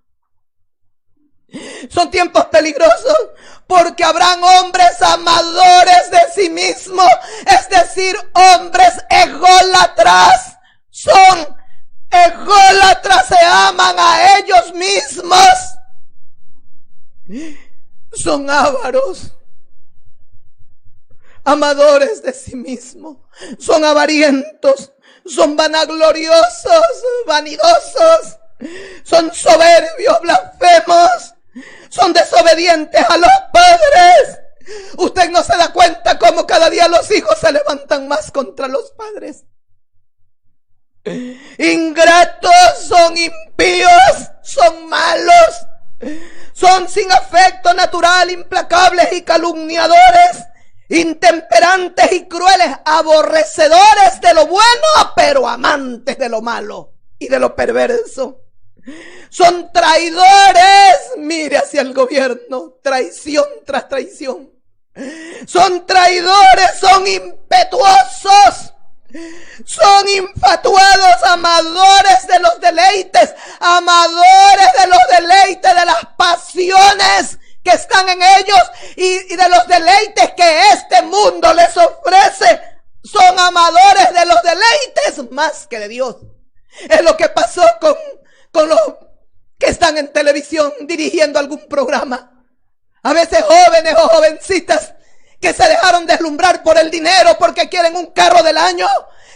Son tiempos peligrosos porque habrán hombres amadores de sí mismos, es decir, hombres ególatras. Son ególatras, se aman a ellos mismos, son ávaros, amadores de sí mismos, son avarientos, son vanagloriosos, vanidosos, son soberbios, blasfemos, son desobedientes a los padres, Usted no se da cuenta cómo cada día los hijos se levantan más contra los padres. Ingratos, son impíos, son malos, son sin afecto natural, implacables y calumniadores, intemperantes y crueles, aborrecedores de lo bueno, pero amantes de lo malo y de lo perverso. Son traidores, mire hacia el gobierno, traición tras traición. Son traidores, son impetuosos, son infatuados, amadores de los deleites, amadores de los deleites, de las pasiones que están en ellos y de los deleites que este mundo les ofrece. Son amadores de los deleites más que de Dios. Es lo que pasó con los que están en televisión dirigiendo algún programa. A veces jóvenes o jovencitas que se dejaron deslumbrar por el dinero porque quieren un carro del año,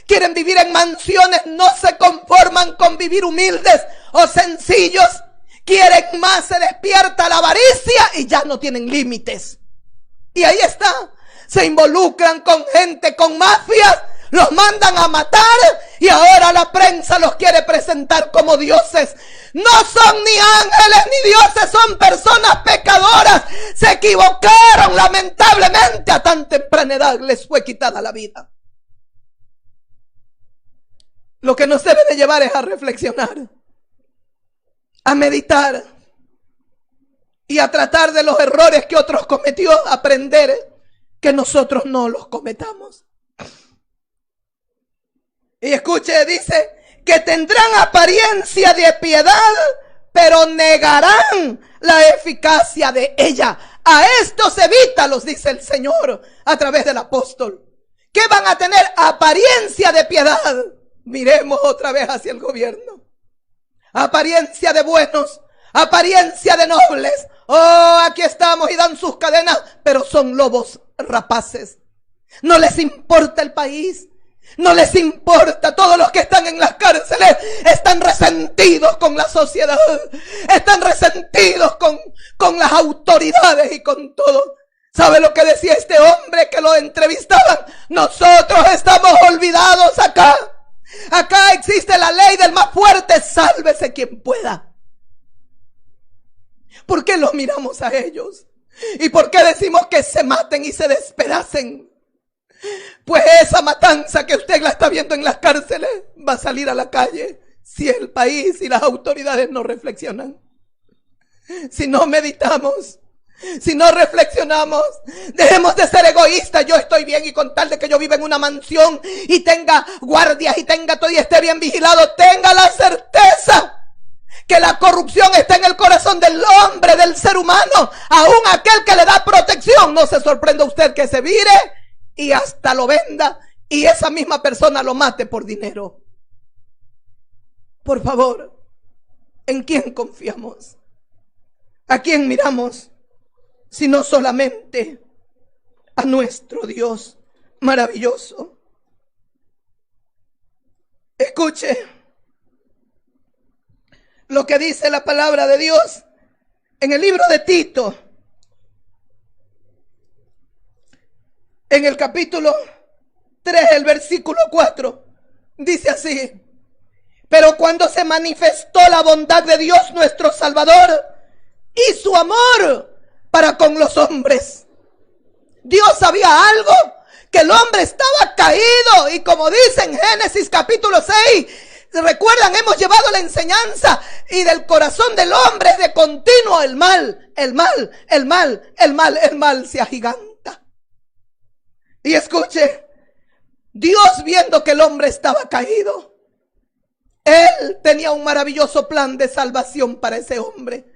quieren vivir en mansiones, no se conforman con vivir humildes o sencillos, quieren más, se despierta la avaricia y ya no tienen límites. Y ahí está, se involucran con gente, con mafias, los mandan a matar y ahora la prensa los quiere presentar como dioses. No son ni ángeles ni dioses, son personas pecadoras. Se equivocaron, lamentablemente a tan temprana edad les fue quitada la vida. Lo que nos debe de llevar es a reflexionar, a meditar y a tratar de los errores que otros cometió, aprender que nosotros no los cometamos. Y escuche, dice que tendrán apariencia de piedad, pero negarán la eficacia de ella. A estos evítalos, dice el Señor a través del apóstol, que van a tener apariencia de piedad. Miremos otra vez hacia el gobierno. Apariencia de buenos, apariencia de nobles. Oh, aquí estamos y dan sus cadenas, pero son lobos rapaces. No les importa el país. No les importa. Todos los que están en las cárceles están resentidos con la sociedad, están resentidos con las autoridades y con todo. ¿Sabe lo que decía este hombre que lo entrevistaban? Nosotros estamos olvidados acá. Acá existe la ley del más fuerte, sálvese quien pueda. ¿Por qué los miramos a ellos? ¿Y por qué decimos que se maten y se despedacen? Pues esa matanza que usted la está viendo en las cárceles va a salir a la calle si el país y las autoridades no reflexionan. Si no meditamos, si no reflexionamos, dejemos de ser egoístas. Yo estoy bien y con tal de que yo viva en una mansión y tenga guardias y tenga todo y esté bien vigilado, tenga la certeza que la corrupción está en el corazón del hombre, del ser humano. Aún aquel que le da protección, no se sorprenda usted que se vire y hasta lo venda y esa misma persona lo mate por dinero. Por favor, ¿en quién confiamos? ¿A quién miramos? Sino solamente a nuestro Dios maravilloso. Escuche lo que dice la palabra de Dios en el libro de Tito, en el capítulo 3, el versículo 4, dice así: pero cuando se manifestó la bondad de Dios nuestro Salvador y su amor para con los hombres, Dios sabía algo, que el hombre estaba caído, y como dice en Génesis capítulo 6, recuerdan, hemos llevado la enseñanza, y del corazón del hombre de continuo el mal se agiganta. Y escuche, Dios, viendo que el hombre estaba caído, Él tenía un maravilloso plan de salvación para ese hombre,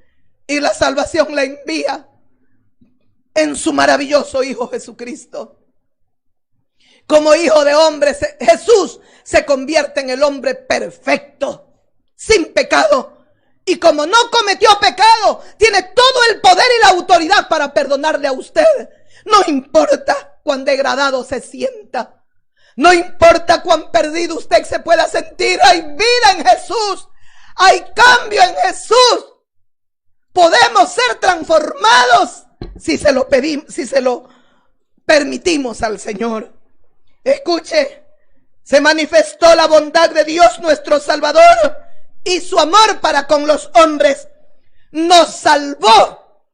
y la salvación la envía en su maravilloso Hijo Jesucristo. Como hijo de hombre, Jesús se convierte en el hombre perfecto, sin pecado. Y como no cometió pecado, tiene todo el poder y la autoridad para perdonarle a usted. No importa cuán degradado se sienta. No importa cuán perdido usted se pueda sentir. Hay vida en Jesús. Hay cambio en Jesús. Podemos ser transformados si se lo pedimos, si se lo permitimos al Señor. Escuche, se manifestó la bondad de Dios nuestro Salvador y su amor para con los hombres. Nos salvó,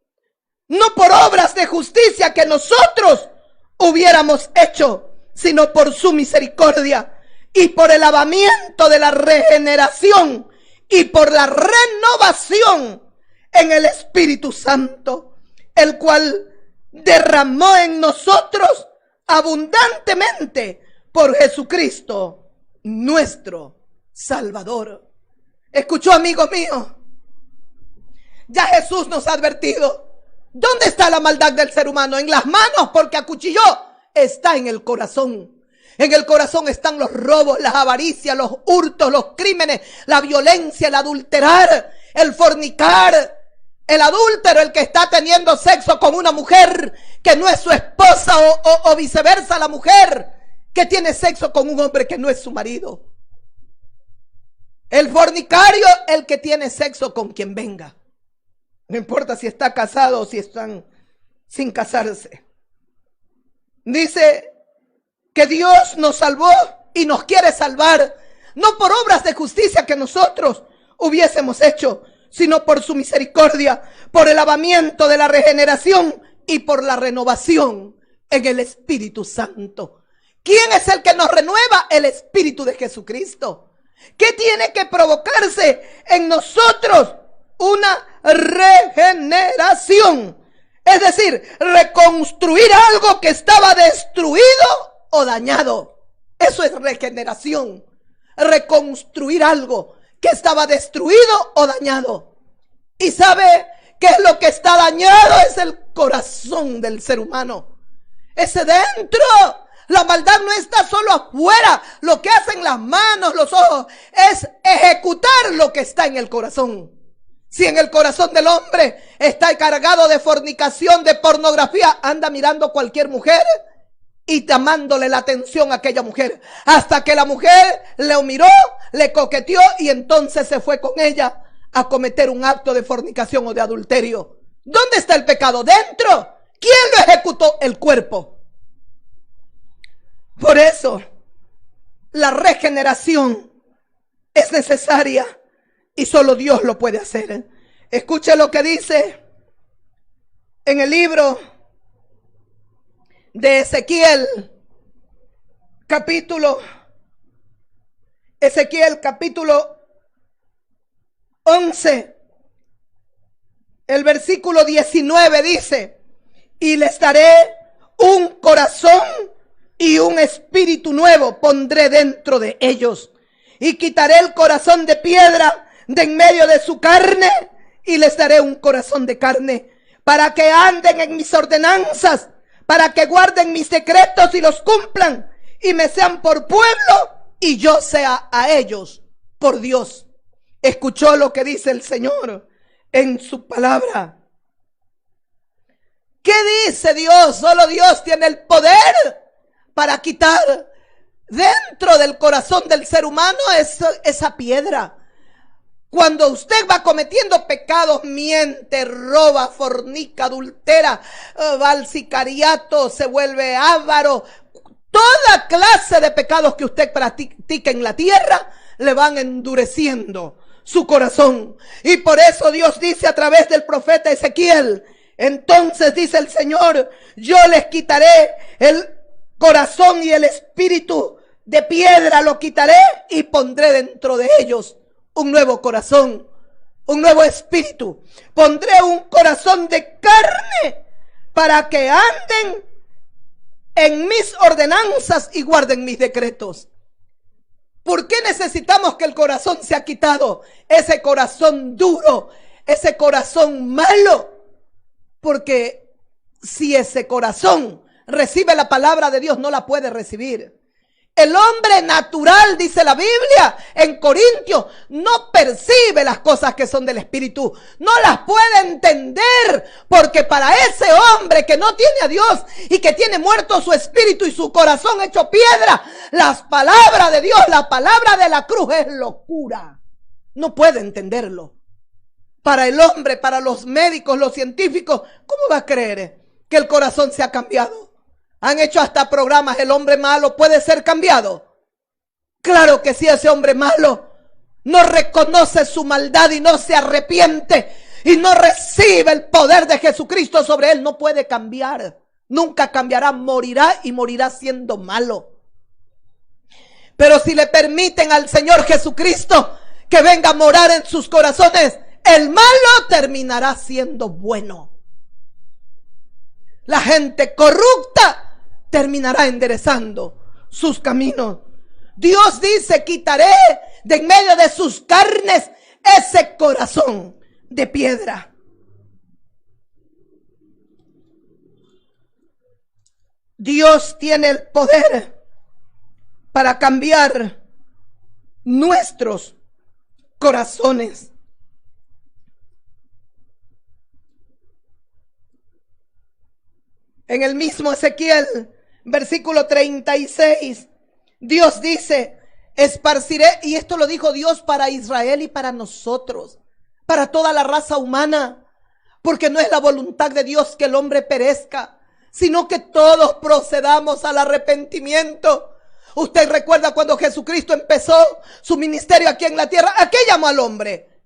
no por obras de justicia que nosotros hubiéramos hecho, sino por su misericordia y por el lavamiento de la regeneración y por la renovación en el Espíritu Santo, el cual derramó en nosotros abundantemente por Jesucristo, nuestro Salvador. ¿Escuchó, amigo mío? Ya Jesús nos ha advertido. ¿Dónde está la maldad del ser humano? En las manos, porque acuchilló. Está en el corazón. En el corazón están los robos, las avaricias, los hurtos, los crímenes, la violencia, el adulterar, el fornicar. El adúltero, el que está teniendo sexo con una mujer que no es su esposa, o viceversa, la mujer que tiene sexo con un hombre que no es su marido. El fornicario, el que tiene sexo con quien venga. No importa si está casado o si están sin casarse. Dice que Dios nos salvó y nos quiere salvar, no por obras de justicia que nosotros hubiésemos hecho, sino por su misericordia, por el lavamiento de la regeneración y por la renovación en el Espíritu Santo. ¿Quién es el que nos renueva? El Espíritu de Jesucristo. ¿Qué tiene que provocarse en nosotros? Una regeneración. Es decir, reconstruir algo que estaba destruido o dañado. Eso es regeneración. Reconstruir algo que estaba destruido o dañado. ¿Y sabe qué es lo que está dañado? Es el corazón del ser humano. Ese dentro. La maldad no está solo afuera. Lo que hacen las manos, los ojos, es ejecutar lo que está en el corazón. Si en el corazón del hombre está cargado de fornicación, de pornografía, anda mirando cualquier mujer y llamándole la atención a aquella mujer, hasta que la mujer le miró, le coqueteó y entonces se fue con ella a cometer un acto de fornicación o de adulterio. ¿Dónde está el pecado? Dentro. ¿Quién lo ejecutó? El cuerpo. Por eso la regeneración es necesaria y solo Dios lo puede hacer. Escuche lo que dice en el libro de Ezequiel, capítulo 11, el versículo 19 dice: y les daré un corazón y un espíritu nuevo pondré dentro de ellos, y quitaré el corazón de piedra de en medio de su carne, y les daré un corazón de carne, para que anden en mis ordenanzas, para que guarden mis decretos y los cumplan, y me sean por pueblo, y yo sea a ellos por Dios. ¿Escuchó lo que dice el Señor en su palabra? ¿Qué dice Dios? Solo Dios tiene el poder para quitar dentro del corazón del ser humano esa piedra. Cuando usted va cometiendo pecados, miente, roba, fornica, adultera, va al sicariato, se vuelve avaro, toda clase de pecados que usted practica en la tierra, le van endureciendo su corazón. Y por eso Dios dice a través del profeta Ezequiel: entonces dice el Señor, yo les quitaré el corazón y el espíritu de piedra, lo quitaré y pondré dentro de ellos un nuevo corazón, un nuevo espíritu. Pondré un corazón de carne para que anden en mis ordenanzas y guarden mis decretos. ¿Por qué necesitamos que el corazón sea quitado? Ese corazón duro, ese corazón malo. Porque si ese corazón recibe la palabra de Dios, no la puede recibir. El hombre natural, dice la Biblia en Corintios, no percibe las cosas que son del Espíritu, no las puede entender, porque para ese hombre que no tiene a Dios y que tiene muerto su espíritu y su corazón hecho piedra, las palabras de Dios, la palabra de la cruz es locura. No puede entenderlo. para el hombre, para los médicos, los científicos, ¿cómo va a creer que el corazón se ha cambiado? Han hecho hasta programas, el hombre malo puede ser cambiado. Claro que sí, ese hombre malo no reconoce su maldad y no se arrepiente y no recibe el poder de Jesucristo sobre él, no puede cambiar. Nunca cambiará, morirá y morirá siendo malo. Pero si le permiten al Señor Jesucristo que venga a morar en sus corazones, el malo terminará siendo bueno. La gente corrupta terminará enderezando sus caminos. Dios dice, quitaré de en medio de sus carnes ese corazón de piedra. Dios tiene el poder para cambiar nuestros corazones. En el mismo Ezequiel, versículo 36, Dios dice, esparciré, y esto lo dijo Dios para Israel y para nosotros, para toda la raza humana, porque no es la voluntad de Dios que el hombre perezca, sino que todos procedamos al arrepentimiento. Usted recuerda cuando Jesucristo empezó su ministerio aquí en la tierra, ¿a qué llamó al hombre?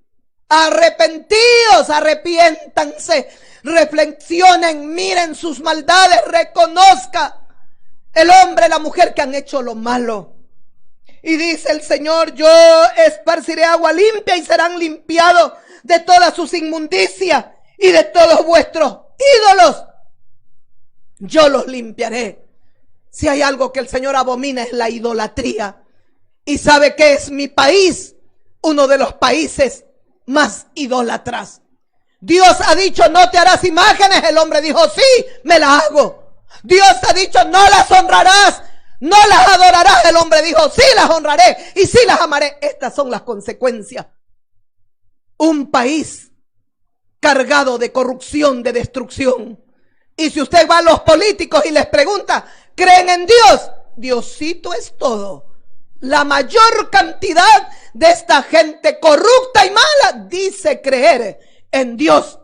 Arrepentíos, arrepiéntanse, reflexionen, miren sus maldades, reconozca el hombre, la mujer que han hecho lo malo. Y dice el Señor, yo esparciré agua limpia y serán limpiados de todas sus inmundicias y de todos vuestros ídolos. Yo los limpiaré. Si hay algo que el Señor abomina es la idolatría. ¿Y sabe qué es mi país? Uno de los países más idólatras. Dios ha dicho, no te harás imágenes. El hombre dijo, sí, me las hago. Dios ha dicho, no las honrarás, no las adorarás. El hombre dijo, sí las honraré y sí las amaré. Estas son las consecuencias. Un país cargado de corrupción, de destrucción. Y si usted va a los políticos y les pregunta, ¿creen en Dios? Diosito es todo. La mayor cantidad de esta gente corrupta y mala dice creer en Dios,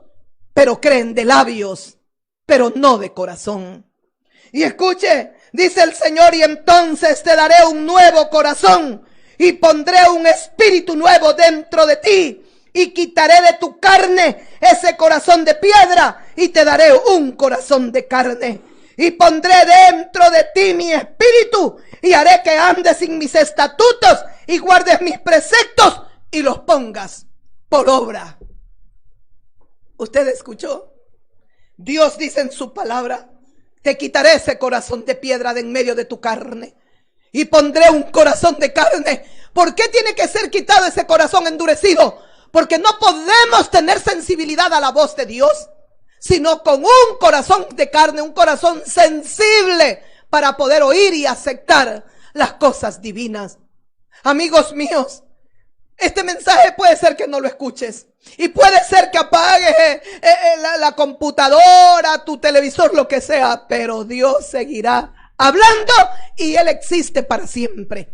pero creen de labios, pero no de corazón. Y escuche, dice el Señor, y entonces te daré un nuevo corazón y pondré un espíritu nuevo dentro de ti. Y quitaré de tu carne ese corazón de piedra y te daré un corazón de carne. Y pondré dentro de ti mi espíritu y haré que andes en mis estatutos y guardes mis preceptos y los pongas por obra. ¿Usted escuchó? Dios dice en su palabra, te quitaré ese corazón de piedra de en medio de tu carne y pondré un corazón de carne. ¿Por qué tiene que ser quitado ese corazón endurecido? Porque no podemos tener sensibilidad a la voz de Dios, sino con un corazón de carne, un corazón sensible para poder oír y aceptar las cosas divinas. Amigos míos, este mensaje puede ser que no lo escuches y puede ser que apagues la computadora, tu televisor, lo que sea, pero Dios seguirá hablando y Él existe para siempre.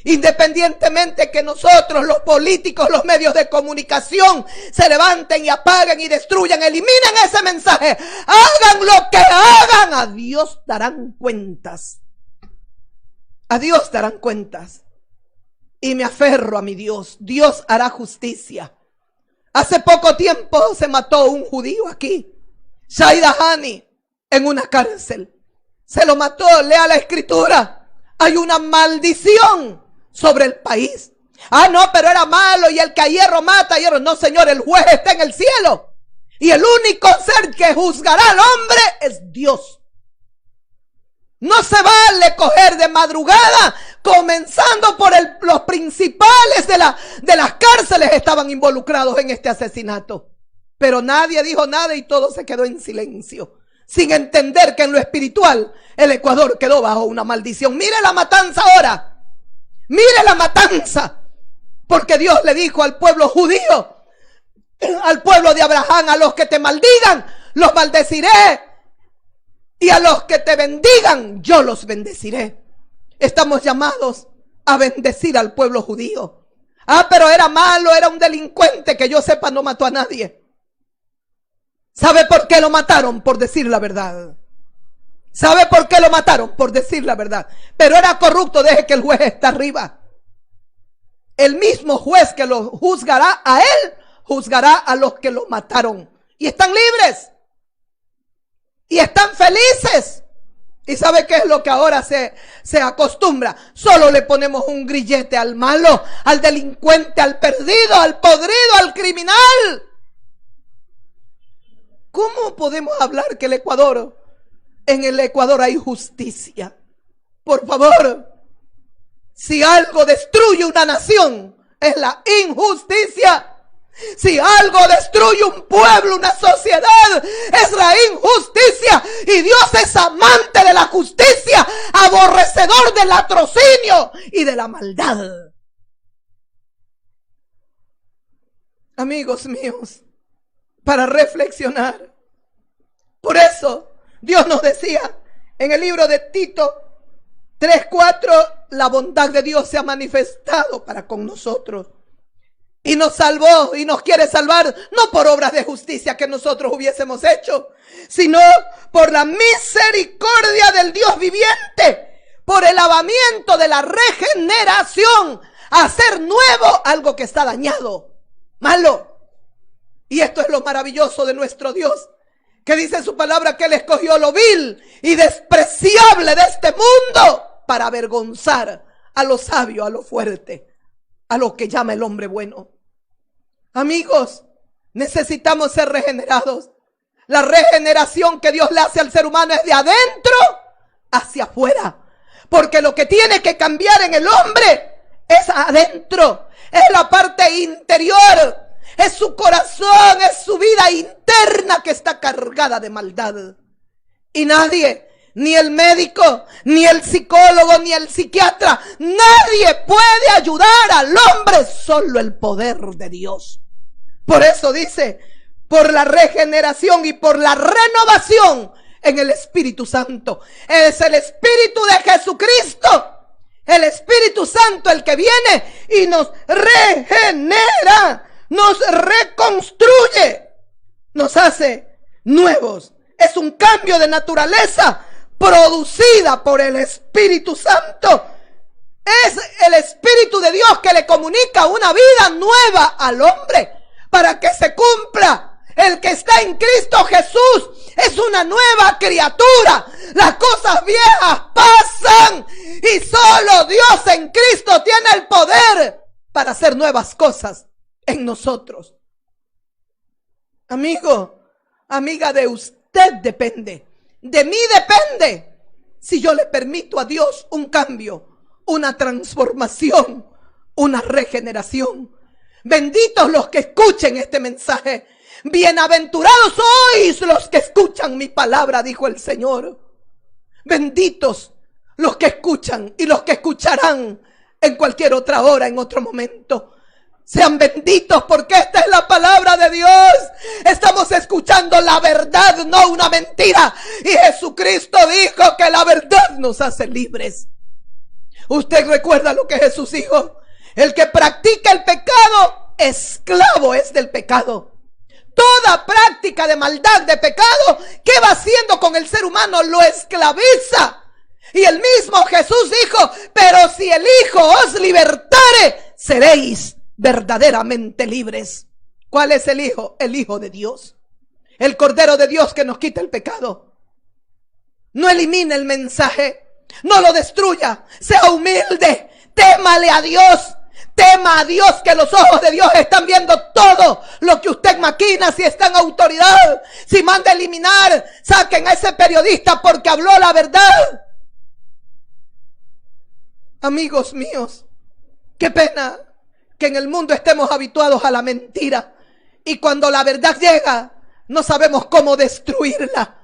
Independientemente que nosotros, los políticos, los medios de comunicación, se levanten y apaguen y destruyan, eliminen ese mensaje, hagan lo que hagan, a Dios darán cuentas. A Dios darán cuentas. Y me aferro a mi Dios. Dios hará justicia. Hace poco tiempo se mató un judío aquí, Shai Dahani, en una cárcel. Se lo mató, lea la escritura. Hay una maldición sobre el país. Ah, no, pero era malo y el que a hierro mata, a hierro. No, Señor, el juez está en el cielo. Y el único ser que juzgará al hombre es Dios. No se vale coger de madrugada, comenzando por los principales de las cárceles estaban involucrados en este asesinato. Pero nadie dijo nada y todo se quedó en silencio, sin entender que en lo espiritual el Ecuador quedó bajo una maldición. Mire la matanza ahora. Mire la matanza, porque Dios le dijo al pueblo judío, al pueblo de Abraham, a los que te maldigan, los maldeciré, y a los que te bendigan, yo los bendeciré. Estamos llamados a bendecir al pueblo judío, Ah, pero era malo, era un delincuente, que yo sepa no mató a nadie. ¿Sabe por qué lo mataron? Por decir la verdad. ¿Sabe por qué lo mataron? Por decir la verdad. Pero era corrupto, deje que el juez está arriba. El mismo juez que lo juzgará a él, juzgará a los que lo mataron. Y están libres. Y están felices. ¿Y sabe qué es lo que ahora se acostumbra? Solo le ponemos un grillete al malo, al delincuente, al perdido, al podrido, al criminal. ¿Cómo podemos hablar que en el Ecuador hay justicia? Por favor, si algo destruye una nación, es la injusticia. Si algo destruye un pueblo, una sociedad, es la injusticia. Y Dios es amante de la justicia, aborrecedor del latrocinio y de la maldad. Amigos míos, para reflexionar. Por eso Dios nos decía en el libro de Tito 3:4, la bondad de Dios se ha manifestado para con nosotros. Y nos salvó y nos quiere salvar, no por obras de justicia que nosotros hubiésemos hecho, sino por la misericordia del Dios viviente, por el lavamiento de la regeneración, hacer nuevo algo que está dañado, malo. Y esto es lo maravilloso de nuestro Dios, que dice en su palabra que Él escogió lo vil y despreciable de este mundo para avergonzar a lo sabio, a lo fuerte, a lo que llama el hombre bueno. Amigos, necesitamos ser regenerados. La regeneración que Dios le hace al ser humano es de adentro hacia afuera. Porque lo que tiene que cambiar en el hombre es adentro. Es la parte interior. Es su corazón, es su vida interna que está cargada de maldad. Y nadie, ni el médico, ni el psicólogo, ni el psiquiatra, nadie puede ayudar al hombre, solo el poder de Dios. Por eso dice, por la regeneración y por la renovación en el Espíritu Santo. Es el Espíritu de Jesucristo, el Espíritu Santo el que viene y nos regenera, nos reconstruye, nos hace nuevos. Es un cambio de naturaleza producida por el Espíritu Santo. Es el Espíritu de Dios que le comunica una vida nueva al hombre para que se cumpla. El que está en Cristo Jesús es una nueva criatura. Las cosas viejas pasan y solo Dios en Cristo tiene el poder para hacer nuevas cosas en nosotros. Amigo, amiga, de usted depende, de mí depende, si yo le permito a Dios un cambio, una transformación, una regeneración. Benditos los que escuchen este mensaje. Bienaventurados sois los que escuchan mi palabra, dijo el Señor. Benditos los que escuchan y los que escucharán en cualquier otra hora, en otro momento. Sean benditos porque esta es la palabra de Dios. Estamos escuchando la verdad, no una mentira. Y Jesucristo dijo que la verdad nos hace libres. Usted recuerda lo que Jesús dijo. El que practica el pecado, esclavo es del pecado. Toda práctica de maldad, de pecado, ¿qué va haciendo con el ser humano? Lo esclaviza. Y el mismo Jesús dijo, pero si el Hijo os libertare, seréis verdaderamente libres. ¿Cuál es el Hijo? El Hijo de Dios. El Cordero de Dios que nos quita el pecado. No elimine el mensaje. No lo destruya. Sea humilde. Témale a Dios. Tema a Dios, que los ojos de Dios están viendo todo lo que usted maquina. Si está en autoridad, si manda a eliminar, saquen a ese periodista porque habló la verdad. Amigos míos, qué pena que en el mundo estemos habituados a la mentira y cuando la verdad llega no sabemos cómo destruirla.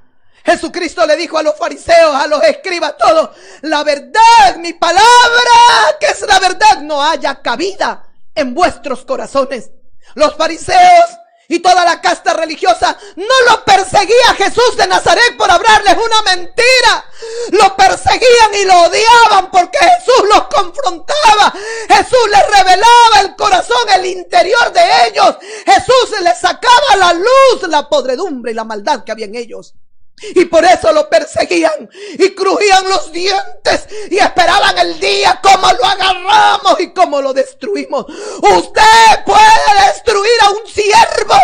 Jesucristo le dijo a los fariseos, a los escribas, todos, la verdad, mi palabra, que es la verdad, no haya cabida en vuestros corazones. Los fariseos y toda la casta religiosa no lo perseguía Jesús de Nazaret por hablarles una mentira. Lo perseguían y lo odiaban porque Jesús los confrontaba. Jesús les revelaba el corazón corazón, el interior de ellos, Jesús les sacaba a la luz la podredumbre y la maldad que había en ellos. Y por eso lo perseguían y crujían los dientes y esperaban el día como lo agarramos y como lo destruimos. Usted puede destruir a un siervo.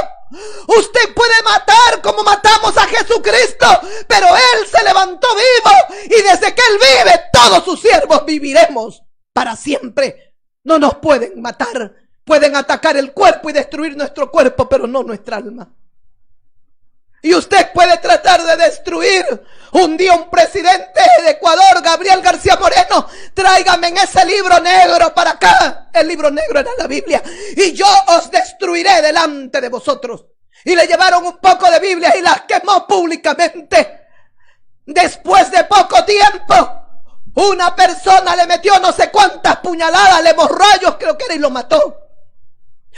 Usted puede matar como matamos a Jesucristo, pero Él se levantó vivo y desde que Él vive, todos sus siervos viviremos para siempre. No nos pueden matar. Pueden atacar el cuerpo y destruir nuestro cuerpo, pero no nuestra alma. Y usted puede tratar de destruir un día un presidente de Ecuador, Gabriel García Moreno. Tráigame en ese libro negro para acá. El libro negro era la Biblia. Y yo os destruiré delante de vosotros. Y le llevaron un poco de Biblia y las quemó públicamente. Después de poco tiempo, una persona le metió no sé cuántas puñaladas, le hemorrayos creo que era, y lo mató.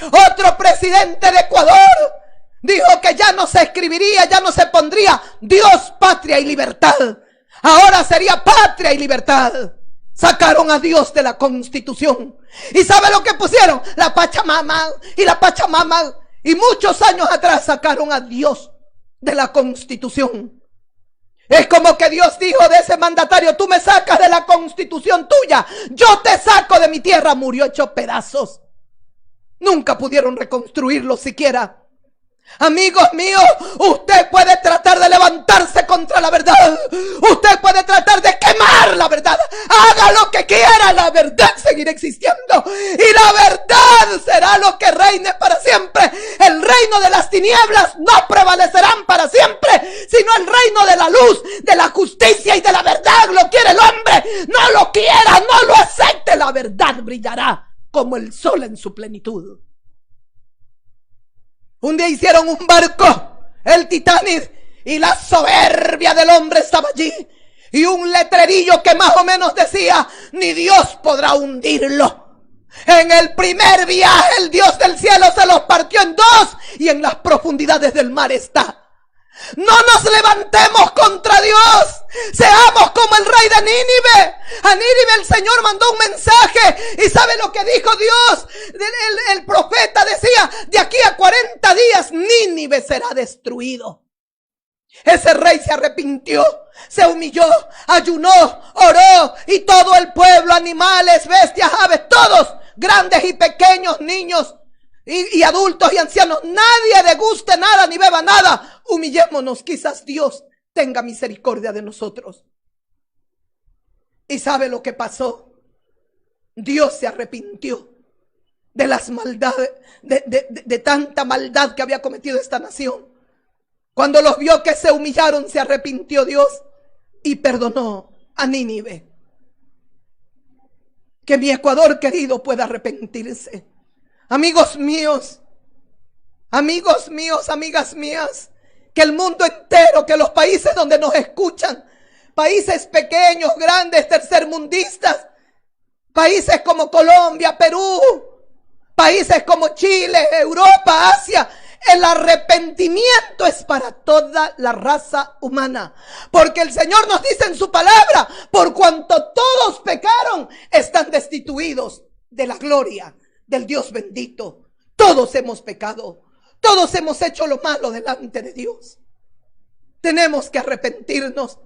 Otro presidente de Ecuador dijo que ya no se escribiría, ya no se pondría Dios, patria y libertad. Ahora sería patria y libertad. Sacaron a Dios de la Constitución. ¿Y sabe lo que pusieron? La Pachamama y la Pachamama. Y muchos años atrás sacaron a Dios de la Constitución. Es como que Dios dijo de ese mandatario: tú me sacas de la Constitución tuya, yo te saco de mi tierra. Murió hecho pedazos. Nunca pudieron reconstruirlo siquiera. Amigos míos, usted puede tratar de levantarse contra la verdad. Usted puede tratar de quemar la verdad. Haga lo que quiera, la verdad seguirá existiendo. Y la verdad será lo que reine para siempre. El reino de las tinieblas no prevalecerán para siempre, sino el reino de la luz, de la justicia y de la verdad. Lo quiere el hombre, no lo quiera, no lo acepte. La verdad brillará como el sol en su plenitud. Un día hicieron un barco, el Titanic, y la soberbia del hombre estaba allí. Y un letrerillo que más o menos decía: ni Dios podrá hundirlo. En el primer viaje el Dios del cielo se los partió en dos y en las profundidades del mar está. No nos levantemos contra Dios. Seamos como el rey de Nínive. A Nínive el Señor mandó un mensaje. ¿Y sabe lo que dijo Dios? El profeta decía: de aquí a 40 días Nínive será destruido. Ese rey se arrepintió, se humilló, ayunó, oró, y todo el pueblo, animales, bestias, aves, todos, grandes y pequeños, niños y adultos y ancianos, nadie deguste nada ni beba nada. Humillémonos, quizás Dios tenga misericordia de nosotros. ¿Y sabe lo que pasó? Dios se arrepintió de las maldades, de tanta maldad que había cometido esta nación. Cuando los vio que se humillaron, se arrepintió Dios y perdonó a Nínive. Que mi Ecuador querido pueda arrepentirse. Amigos míos, amigas mías, que el mundo entero, que los países donde nos escuchan, países pequeños, grandes, tercermundistas, países como Colombia, Perú, países como Chile, Europa, Asia, el arrepentimiento es para toda la raza humana. Porque el Señor nos dice en su palabra: por cuanto todos pecaron, están destituidos de la gloria del Dios bendito. Todos hemos pecado. Todos hemos hecho lo malo delante de Dios. Tenemos que arrepentirnos.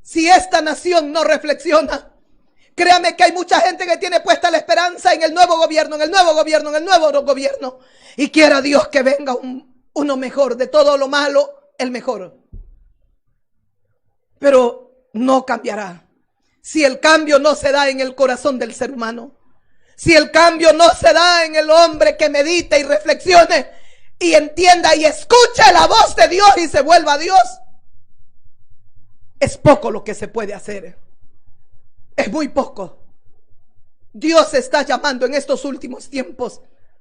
Si esta nación no reflexiona, créame que hay mucha gente que tiene puesta la esperanza en el nuevo gobierno, en el nuevo gobierno, en el nuevo gobierno. Y quiera Dios que venga uno mejor, de todo lo malo, el mejor. Pero no cambiará. Si el cambio no se da en el corazón del ser humano, si el cambio no se da en el hombre que medite y reflexione y entienda y escuche la voz de Dios y se vuelva a Dios, es poco lo que se puede hacer. Es muy poco. Dios está llamando en estos últimos tiempos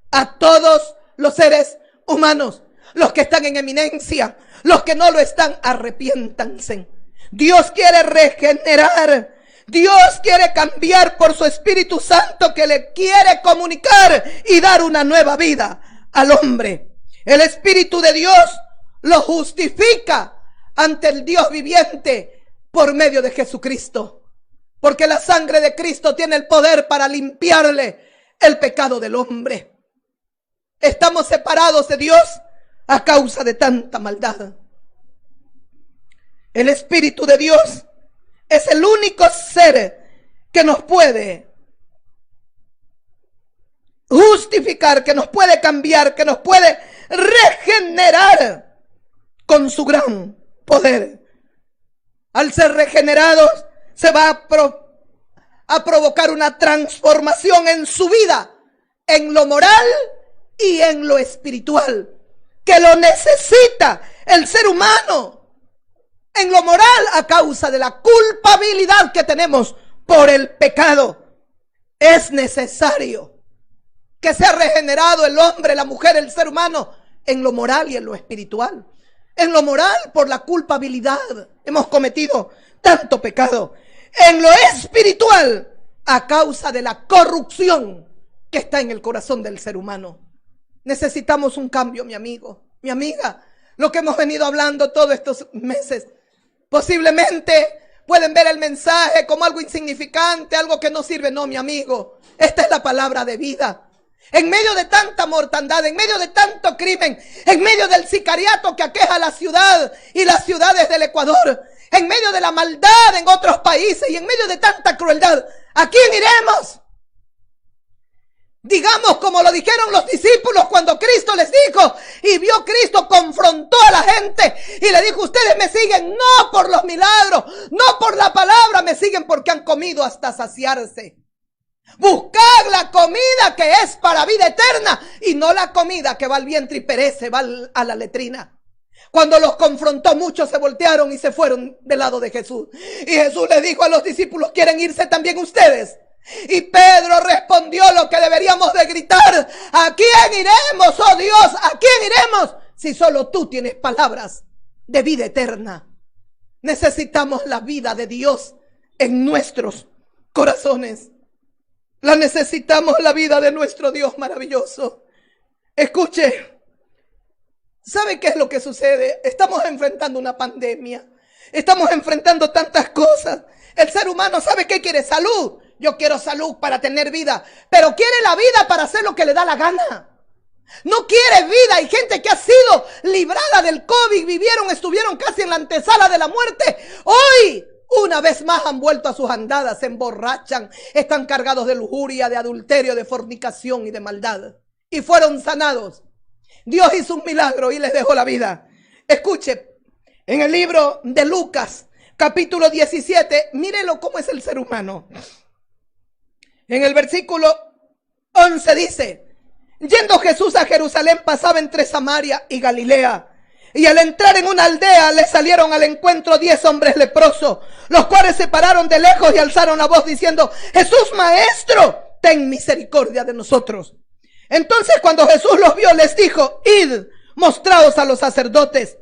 a todos los seres humanos, los que están en eminencia, los que no lo están, arrepiéntanse. Dios quiere regenerar. Dios quiere cambiar por su Espíritu Santo, que le quiere comunicar y dar una nueva vida al hombre. El Espíritu de Dios lo justifica ante el Dios viviente por medio de Jesucristo. Porque la sangre de Cristo tiene el poder para limpiarle el pecado del hombre. Estamos separados de Dios a causa de tanta maldad. El Espíritu de Dios es el único ser que nos puede justificar, que nos puede cambiar, que nos puede regenerar con su gran poder. Al ser regenerados, se va a provocar una transformación en su vida, en lo moral y en lo espiritual, que lo necesita el ser humano. En lo moral, a causa de la culpabilidad que tenemos por el pecado, es necesario que sea regenerado el hombre, la mujer, el ser humano, en lo moral y en lo espiritual. En lo moral, por la culpabilidad, hemos cometido tanto pecado. En lo espiritual, a causa de la corrupción que está en el corazón del ser humano. Necesitamos un cambio, mi amigo, mi amiga. Lo que hemos venido hablando todos estos meses. Posiblemente pueden ver el mensaje como algo insignificante, algo que no sirve. No, mi amigo, esta es la palabra de vida. En medio de tanta mortandad, en medio de tanto crimen, en medio del sicariato que aqueja la ciudad y las ciudades del Ecuador, en medio de la maldad en otros países y en medio de tanta crueldad, ¿a quién iremos? Digamos como lo dijeron los discípulos cuando Cristo les dijo, y vio Cristo, confrontó a la gente y le dijo: ustedes me siguen no por los milagros, no por la palabra, me siguen porque han comido hasta saciarse. Buscad la comida que es para vida eterna y no la comida que va al vientre y perece, va a la letrina. Cuando los confrontó, muchos se voltearon y se fueron del lado de Jesús. Y Jesús les dijo a los discípulos: ¿quieren irse también ustedes? Y Pedro respondió lo que deberíamos de gritar: ¿a quién iremos, oh Dios? ¿A quién iremos? Si solo tú tienes palabras de vida eterna. Necesitamos la vida de Dios en nuestros corazones. La necesitamos, la vida de nuestro Dios maravilloso. Escuche, ¿sabe qué es lo que sucede? Estamos enfrentando una pandemia. Estamos enfrentando tantas cosas. El ser humano sabe que quiere salud. Yo quiero salud para tener vida, pero quiere la vida para hacer lo que le da la gana. No quiere vida. Hay gente que ha sido librada del COVID, estuvieron casi en la antesala de la muerte. Hoy, una vez más, han vuelto a sus andadas, se emborrachan, están cargados de lujuria, de adulterio, de fornicación y de maldad. Y fueron sanados. Dios hizo un milagro y les dejó la vida. Escuche, en el libro de Lucas, capítulo 17, mírelo cómo es el ser humano. En el versículo 11 dice: yendo Jesús a Jerusalén, pasaba entre Samaria y Galilea. Y al entrar en una aldea, le salieron al encuentro 10 hombres leprosos, los cuales se pararon de lejos y alzaron la voz diciendo: Jesús, maestro, ten misericordia de nosotros. Entonces, cuando Jesús los vio, les dijo: id, mostraos a los sacerdotes.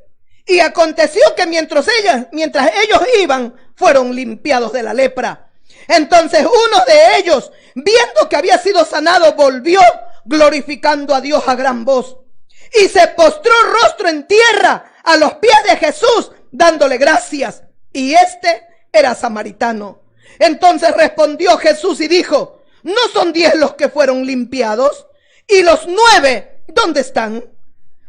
Y aconteció que mientras ellos iban, fueron limpiados de la lepra. Entonces uno de ellos, viendo que había sido sanado, volvió glorificando a Dios a gran voz. Y se postró rostro en tierra a los pies de Jesús, dándole gracias. Y este era samaritano. Entonces respondió Jesús y dijo: ¿no son 10 los que fueron limpiados? ¿Y los 9 dónde están?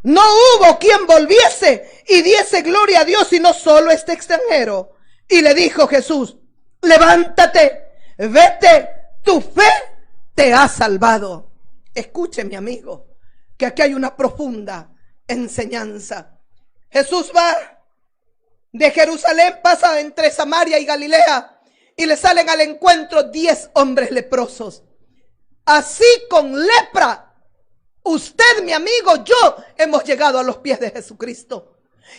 No hubo quien volviese y diese gloria a Dios, sino solo este extranjero. Y le dijo Jesús: levántate, vete, tu fe te ha salvado. Escuche, mi amigo, que aquí hay una profunda enseñanza. Jesús va de Jerusalén, pasa entre Samaria y Galilea, y le salen al encuentro 10 hombres leprosos. Así, con lepra, usted, mi amigo, yo, hemos llegado a los pies de Jesucristo.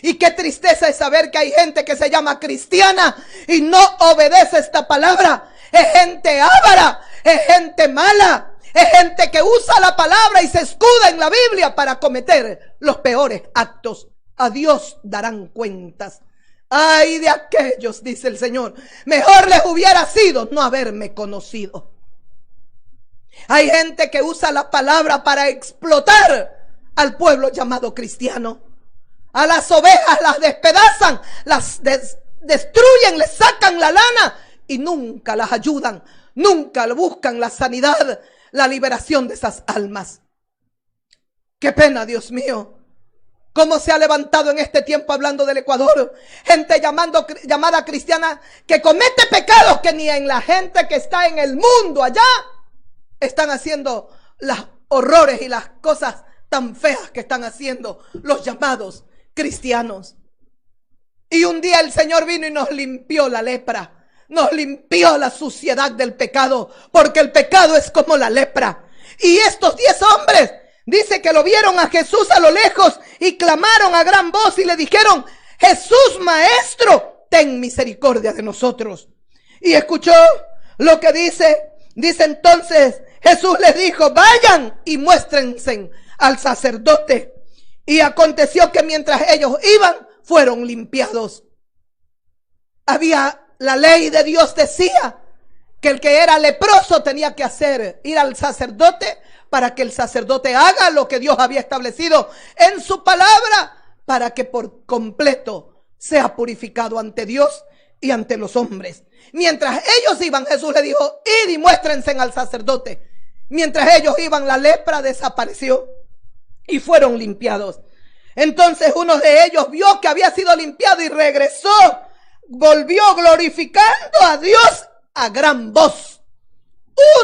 Y qué tristeza es saber que hay gente que se llama cristiana y no obedece esta palabra. Es gente avara, es gente mala, es gente que usa la palabra y se escuda en la Biblia para cometer los peores actos. A Dios darán cuentas. Ay de aquellos, dice el Señor, mejor les hubiera sido no haberme conocido. Hay gente que usa la palabra para explotar al pueblo llamado cristiano. A las ovejas las despedazan, las destruyen, les sacan la lana y nunca las ayudan, nunca buscan la sanidad, la liberación de esas almas. Qué pena, Dios mío. Cómo se ha levantado en este tiempo hablando del Ecuador. Gente llamada cristiana que comete pecados que ni en la gente que está en el mundo allá están haciendo los horrores y las cosas tan feas que están haciendo los llamados cristianos. Y un día el Señor vino y nos limpió la lepra. Nos limpió la suciedad del pecado. Porque el pecado es como la lepra. Y estos 10 hombres, dice que lo vieron a Jesús a lo lejos y clamaron a gran voz y le dijeron: Jesús, maestro, ten misericordia de nosotros. Y escuchó lo que dice. Dice entonces, Jesús les dijo: vayan y muéstrense al sacerdote. Y aconteció que mientras ellos iban, fueron limpiados. La ley de Dios decía que el que era leproso tenía que ir al sacerdote para que el sacerdote haga lo que Dios había establecido en su palabra, para que por completo sea purificado ante Dios y ante los hombres. Mientras ellos iban, Jesús le dijo: id y muéstrense al sacerdote. Mientras ellos iban, la lepra desapareció y fueron limpiados. Entonces uno de ellos vio que había sido limpiado y regresó, volvió glorificando a Dios a gran voz.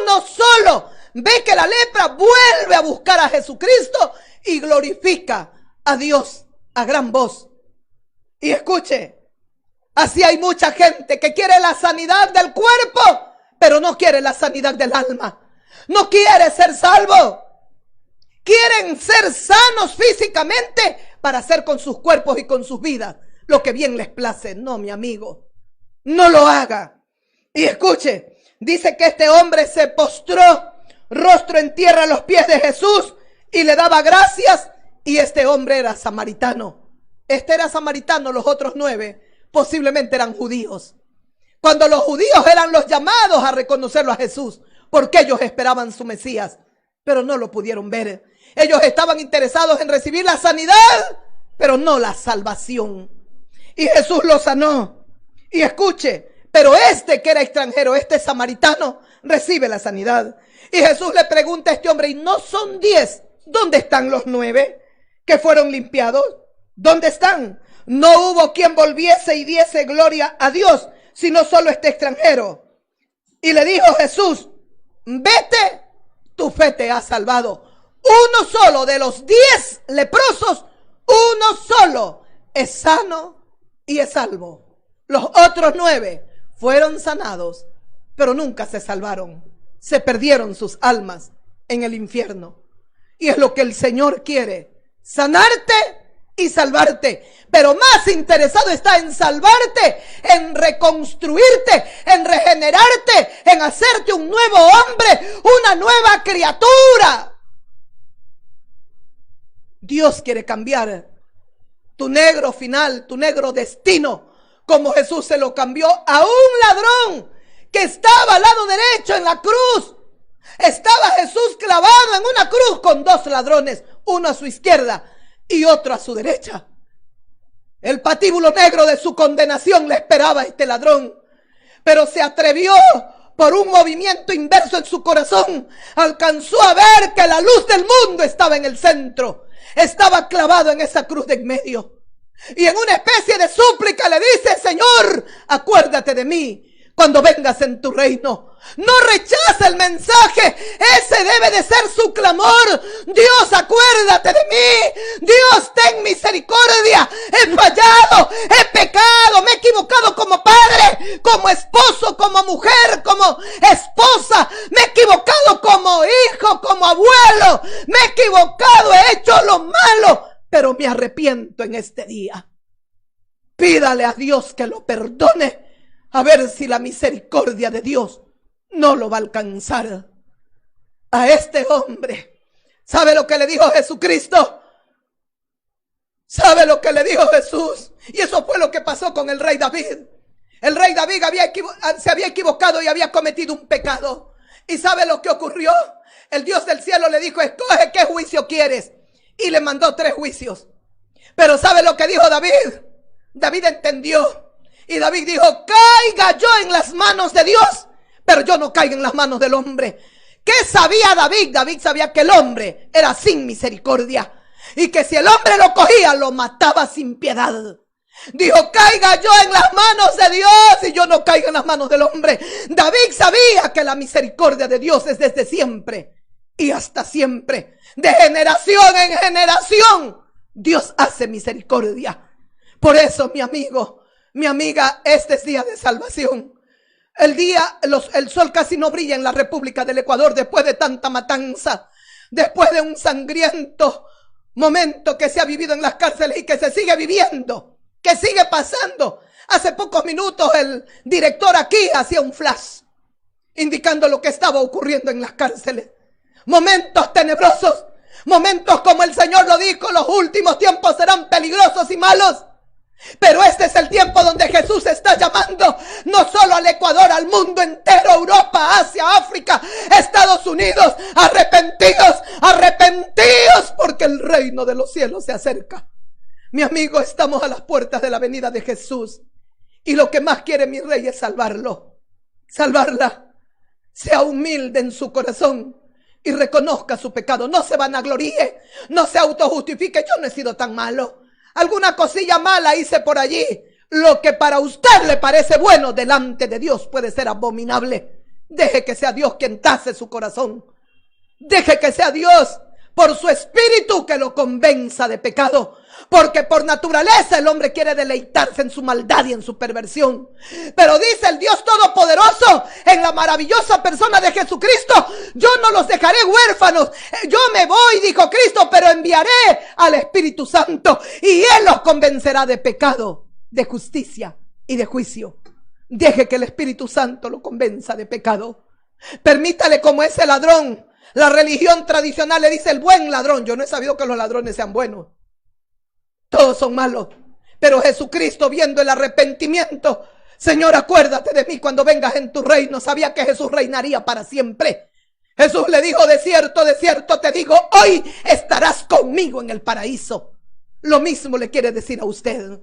Uno solo ve que la lepra vuelve a buscar a Jesucristo y glorifica a Dios a gran voz. Y escuche, así hay mucha gente que quiere la sanidad del cuerpo, pero no quiere la sanidad del alma. No quiere ser salvo. Quieren ser sanos físicamente para hacer con sus cuerpos y con sus vidas lo que bien les place. No, mi amigo, no lo haga. Y escuche, dice que este hombre se postró rostro en tierra a los pies de Jesús y le daba gracias. Y este hombre era samaritano. Este era samaritano, los otros 9 posiblemente eran judíos. Cuando los judíos eran los llamados a reconocerlo a Jesús, porque ellos esperaban su Mesías, pero no lo pudieron ver. Ellos estaban interesados en recibir la sanidad, pero no la salvación. Y Jesús lo sanó. Y escuche, pero este que era extranjero, este samaritano, recibe la sanidad. Y Jesús le pregunta a este hombre: ¿y no son 10? ¿Dónde están los 9 que fueron limpiados? ¿Dónde están? No hubo quien volviese y diese gloria a Dios, sino solo este extranjero. Y le dijo Jesús: vete, tu fe te ha salvado. Uno solo de los 10 leprosos, uno solo es sano y es salvo. Los otros 9 fueron sanados, pero nunca se salvaron. Se perdieron sus almas en el infierno. Y es lo que el Señor quiere: sanarte y salvarte. Pero más interesado está en salvarte, en reconstruirte, en regenerarte, en hacerte un nuevo hombre, una nueva criatura. Dios quiere cambiar tu negro final, tu negro destino, como Jesús se lo cambió a un ladrón que estaba al lado derecho en la cruz. Estaba Jesús clavado en una cruz con 2 ladrones, uno a su izquierda y otro a su derecha. El patíbulo negro de su condenación le esperaba a este ladrón, pero se atrevió por un movimiento inverso en su corazón. Alcanzó a ver que la luz del mundo estaba en el centro. Estaba clavado en esa cruz de en medio. Y en una especie de súplica le dice: Señor, acuérdate de mí cuando vengas en tu reino. No rechaza el mensaje. Ese debe de ser su clamor. Dios, acuérdate de mí. Dios, ten misericordia. He fallado, he pecado, me he equivocado como padre, como esposo, como mujer, como esposa. Me he equivocado como hijo, como abuelo. Me he equivocado, he hecho lo malo, pero me arrepiento en este día. Pídale a Dios que lo perdone, a ver si la misericordia de Dios no lo va a alcanzar. A este hombre, ¿sabe lo que le dijo Jesucristo? ¿Sabe lo que le dijo Jesús? Y eso fue lo que pasó con el rey David. El rey David se había equivocado y había cometido un pecado. ¿Y sabe lo que ocurrió? El Dios del cielo le dijo: escoge qué juicio quieres. Y le mandó 3 juicios. Pero ¿sabe lo que dijo David? David entendió. Y David dijo: caiga yo en las manos de Dios, pero yo no caiga en las manos del hombre. ¿Qué sabía David? David sabía que el hombre era sin misericordia y que si el hombre lo cogía, lo mataba sin piedad. Dijo, caiga yo en las manos de Dios y yo no caiga en las manos del hombre. David sabía que la misericordia de Dios es desde siempre y hasta siempre. De generación en generación, Dios hace misericordia. Por eso, mi amigo, mi amiga, este es día de salvación. El sol casi no brilla en la República del Ecuador después de tanta matanza, después de un sangriento momento que se ha vivido en las cárceles y que se sigue viviendo, que sigue pasando. Hace pocos minutos el director aquí hacía un flash indicando lo que estaba ocurriendo en las cárceles. Momentos tenebrosos, momentos como el Señor lo dijo, los últimos tiempos serán peligrosos y malos. Pero este es el tiempo donde Jesús está llamando no solo al Ecuador, al mundo entero, Europa, Asia, África, Estados Unidos. Arrepentidos, arrepentidos, porque el reino de los cielos se acerca. Mi amigo, estamos a las puertas de la venida de Jesús y lo que más quiere mi rey es salvarlo, salvarla. Sea humilde en su corazón y reconozca su pecado. No se vanagloríe, no se autojustifique. Yo no he sido tan malo. Alguna cosilla mala hice por allí. Lo que para usted le parece bueno delante de Dios puede ser abominable. Deje que sea Dios quien tase su corazón. Deje que sea Dios por su espíritu que lo convenza de pecado. Porque por naturaleza el hombre quiere deleitarse en su maldad y en su perversión. Pero dice el Dios Todopoderoso en la maravillosa persona de Jesucristo: yo no los dejaré huérfanos. Yo me voy, dijo Cristo, pero enviaré al Espíritu Santo y Él los convencerá de pecado, de justicia y de juicio. Deje que el Espíritu Santo lo convenza de pecado. Permítale como ese ladrón. La religión tradicional le dice el buen ladrón. Yo no he sabido que los ladrones sean buenos. Todos son malos. Pero Jesucristo, viendo el arrepentimiento: Señor, acuérdate de mí cuando vengas en tu reino. Sabía que Jesús reinaría para siempre. Jesús le dijo: de cierto te digo, hoy estarás conmigo en el paraíso. Lo mismo le quiere decir a usted.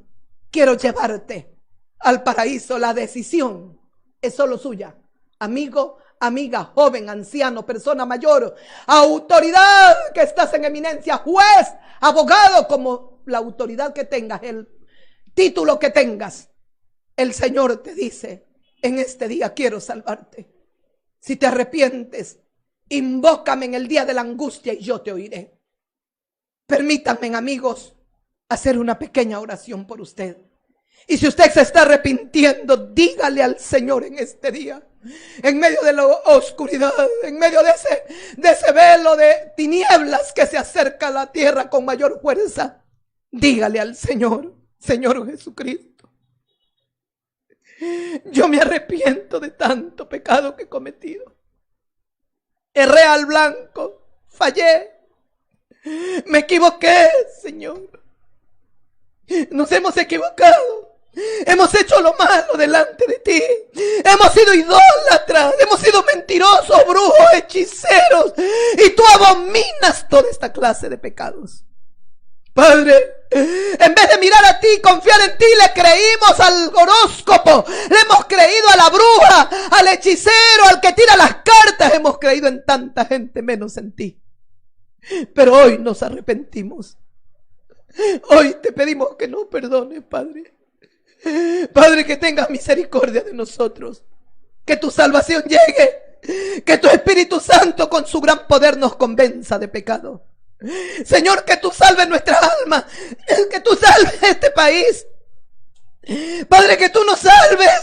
Quiero llevarte al paraíso. La decisión es solo suya. Amigo, amiga, joven, anciano, persona mayor, autoridad que estás en eminencia, juez, abogado, como la autoridad que tengas, el título que tengas. El Señor te dice en este día: quiero salvarte. Si te arrepientes, invócame en el día de la angustia y yo te oiré. Permítanme, amigos, hacer una pequeña oración por usted. Y si usted se está arrepintiendo, dígale al Señor en este día, en medio de la oscuridad, en medio de ese velo de tinieblas que se acerca a la tierra con mayor fuerza, dígale al Señor: Señor Jesucristo, yo me arrepiento de tanto pecado que he cometido. Erré al blanco, fallé, me equivoqué, Señor. Nos hemos equivocado. Hemos hecho lo malo delante de ti. Hemos sido idólatras, hemos sido mentirosos, brujos, hechiceros. Y tú abominas toda esta clase de pecados. Padre, en vez de mirar a ti y confiar en ti, le creímos al horóscopo, le hemos creído a la bruja, al hechicero, al que tira las cartas. Hemos creído en tanta gente menos en ti. Pero hoy nos arrepentimos. Hoy te pedimos que nos perdones, Padre. Padre, que tengas misericordia de nosotros. Que tu salvación llegue. Que tu Espíritu Santo con su gran poder nos convenza de pecado. Señor, que tú salves nuestras almas. Que tú salves este país. Padre, que tú nos salves.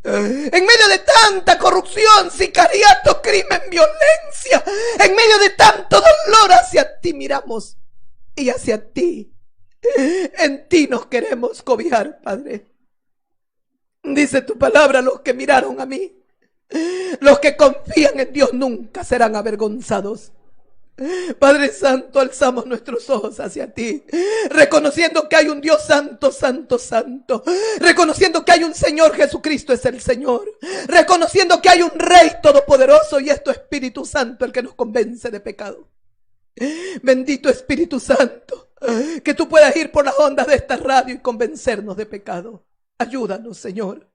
En medio de tanta corrupción, sicariato, crimen, violencia, en medio de tanto dolor, hacia ti miramos y hacia ti. En ti nos queremos cobijar, Padre. Dice tu palabra: los que miraron a mí, los que confían en Dios nunca serán avergonzados. Padre Santo, alzamos nuestros ojos hacia ti, reconociendo que hay un Dios santo, santo, santo, reconociendo que hay un Señor, Jesucristo es el Señor, reconociendo que hay un Rey todopoderoso y es tu Espíritu Santo el que nos convence de pecado. Bendito Espíritu Santo, que tú puedas ir por las ondas de esta radio y convencernos de pecado. Ayúdanos, Señor.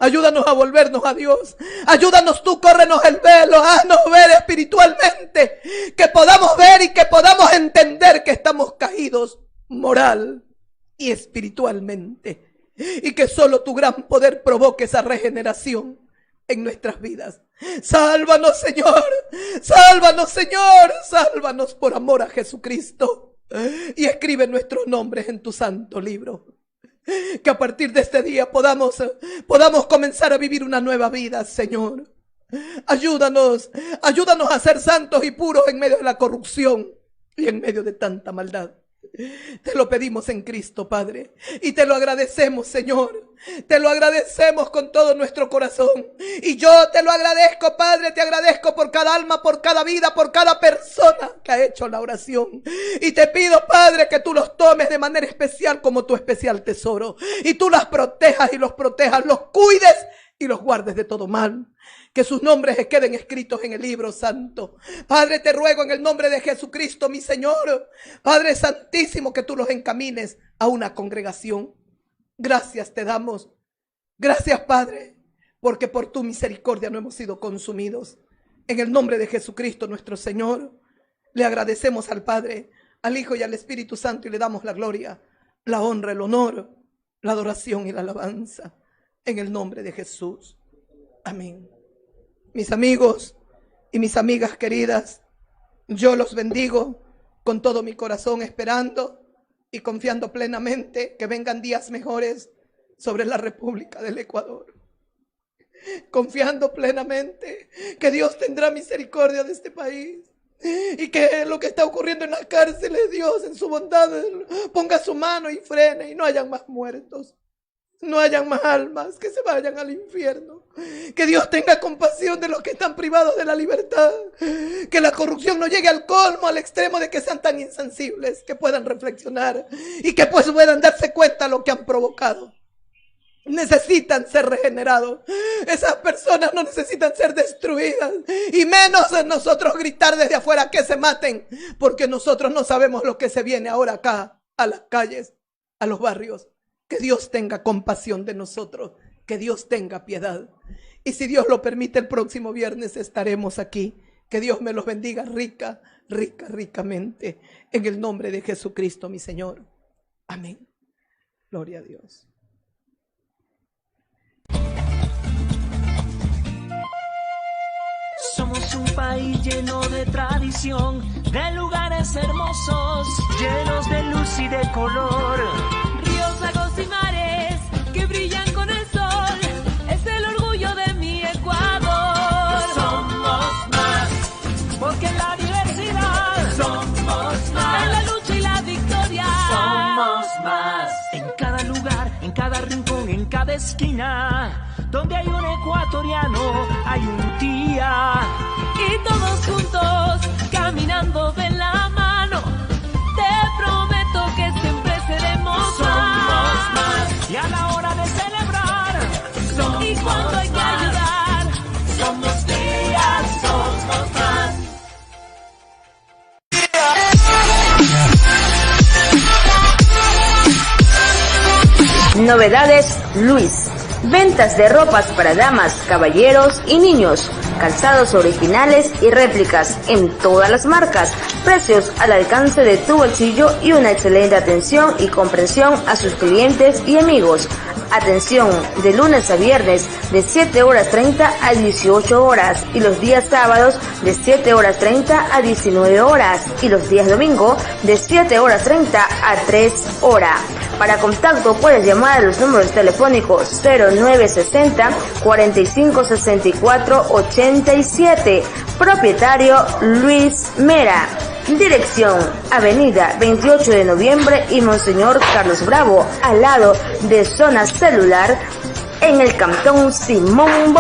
Ayúdanos a volvernos a Dios. Ayúdanos tú, córrenos el velo, haznos ver espiritualmente, que podamos ver y que podamos entender que estamos caídos moral y espiritualmente, y que solo tu gran poder provoque esa regeneración en nuestras vidas. Sálvanos, Señor, sálvanos, Señor, sálvanos por amor a Jesucristo, y escribe nuestros nombres en tu santo libro. Que a partir de este día podamos comenzar a vivir una nueva vida, Señor. Ayúdanos a ser santos y puros en medio de la corrupción y en medio de tanta maldad. Te lo pedimos en Cristo, Padre, y te lo agradecemos, Señor. Te lo agradecemos con todo nuestro corazón. Y yo te lo agradezco, Padre, te agradezco por cada alma, por cada vida, por cada persona que ha hecho la oración. Y te pido, Padre, que tú los tomes de manera especial como tu especial tesoro. Y tú las protejas y los protejas, los cuides y los guardes de todo mal. Que sus nombres queden escritos en el libro santo. Padre, te ruego en el nombre de Jesucristo, mi Señor, Padre santísimo, que tú los encamines a una congregación. Gracias te damos. Gracias, Padre, porque por tu misericordia no hemos sido consumidos. En el nombre de Jesucristo, nuestro Señor, le agradecemos al Padre, al Hijo y al Espíritu Santo, y le damos la gloria, la honra, el honor, la adoración y la alabanza. En el nombre de Jesús. Amén. Mis amigos y mis amigas queridas, yo los bendigo con todo mi corazón, esperando y confiando plenamente que vengan días mejores sobre la República del Ecuador. Confiando plenamente que Dios tendrá misericordia de este país y que lo que está ocurriendo en las cárceles, Dios en su bondad ponga su mano y frene y no hayan más muertos. No hayan más almas que se vayan al infierno. Que Dios tenga compasión de los que están privados de la libertad. Que la corrupción no llegue al colmo, al extremo de que sean tan insensibles, que puedan reflexionar y que pues puedan darse cuenta de lo que han provocado. Necesitan ser regenerados. Esas personas no necesitan ser destruidas. Y menos en nosotros gritar desde afuera que se maten, porque nosotros no sabemos lo que se viene ahora acá, a las calles, a los barrios. Que Dios tenga compasión de nosotros, que Dios tenga piedad. Y si Dios lo permite, el próximo viernes estaremos aquí. Que Dios me los bendiga ricamente. En el nombre de Jesucristo, mi Señor. Amén. Gloria a Dios. Somos un país lleno de tradición, de lugares hermosos, llenos de luz y de color. Ríos, lagos y mares que brillan con el sol, es el orgullo de mi Ecuador. Somos más, porque en la diversidad somos más, en la lucha y la victoria somos más. En cada lugar, en cada rincón, en cada esquina, donde hay un ecuatoriano, hay un día. y todos juntos caminando de la mano. Te prometo que siempre seremos Somos más. y a la hora de celebrar Somos y cuando hay que ayudar, somos días, somos más. Novedades Luis. Ventas de ropas para damas, caballeros y niños. Calzados originales y réplicas en todas las marcas. Precios al alcance de tu bolsillo y una excelente atención y comprensión a sus clientes y amigos. Atención de lunes a viernes de 7:30 a 18 horas y los días sábados de 7:30 a 19 horas y los días domingo de 7:30 a 3 horas. Para contacto puedes llamar a los números telefónicos 0960 45 64 87. Propietario Luis Mera. Dirección Avenida 28 de Noviembre y Monseñor Carlos Bravo, al lado de Zona Celular, en el Cantón Simón Bolívar.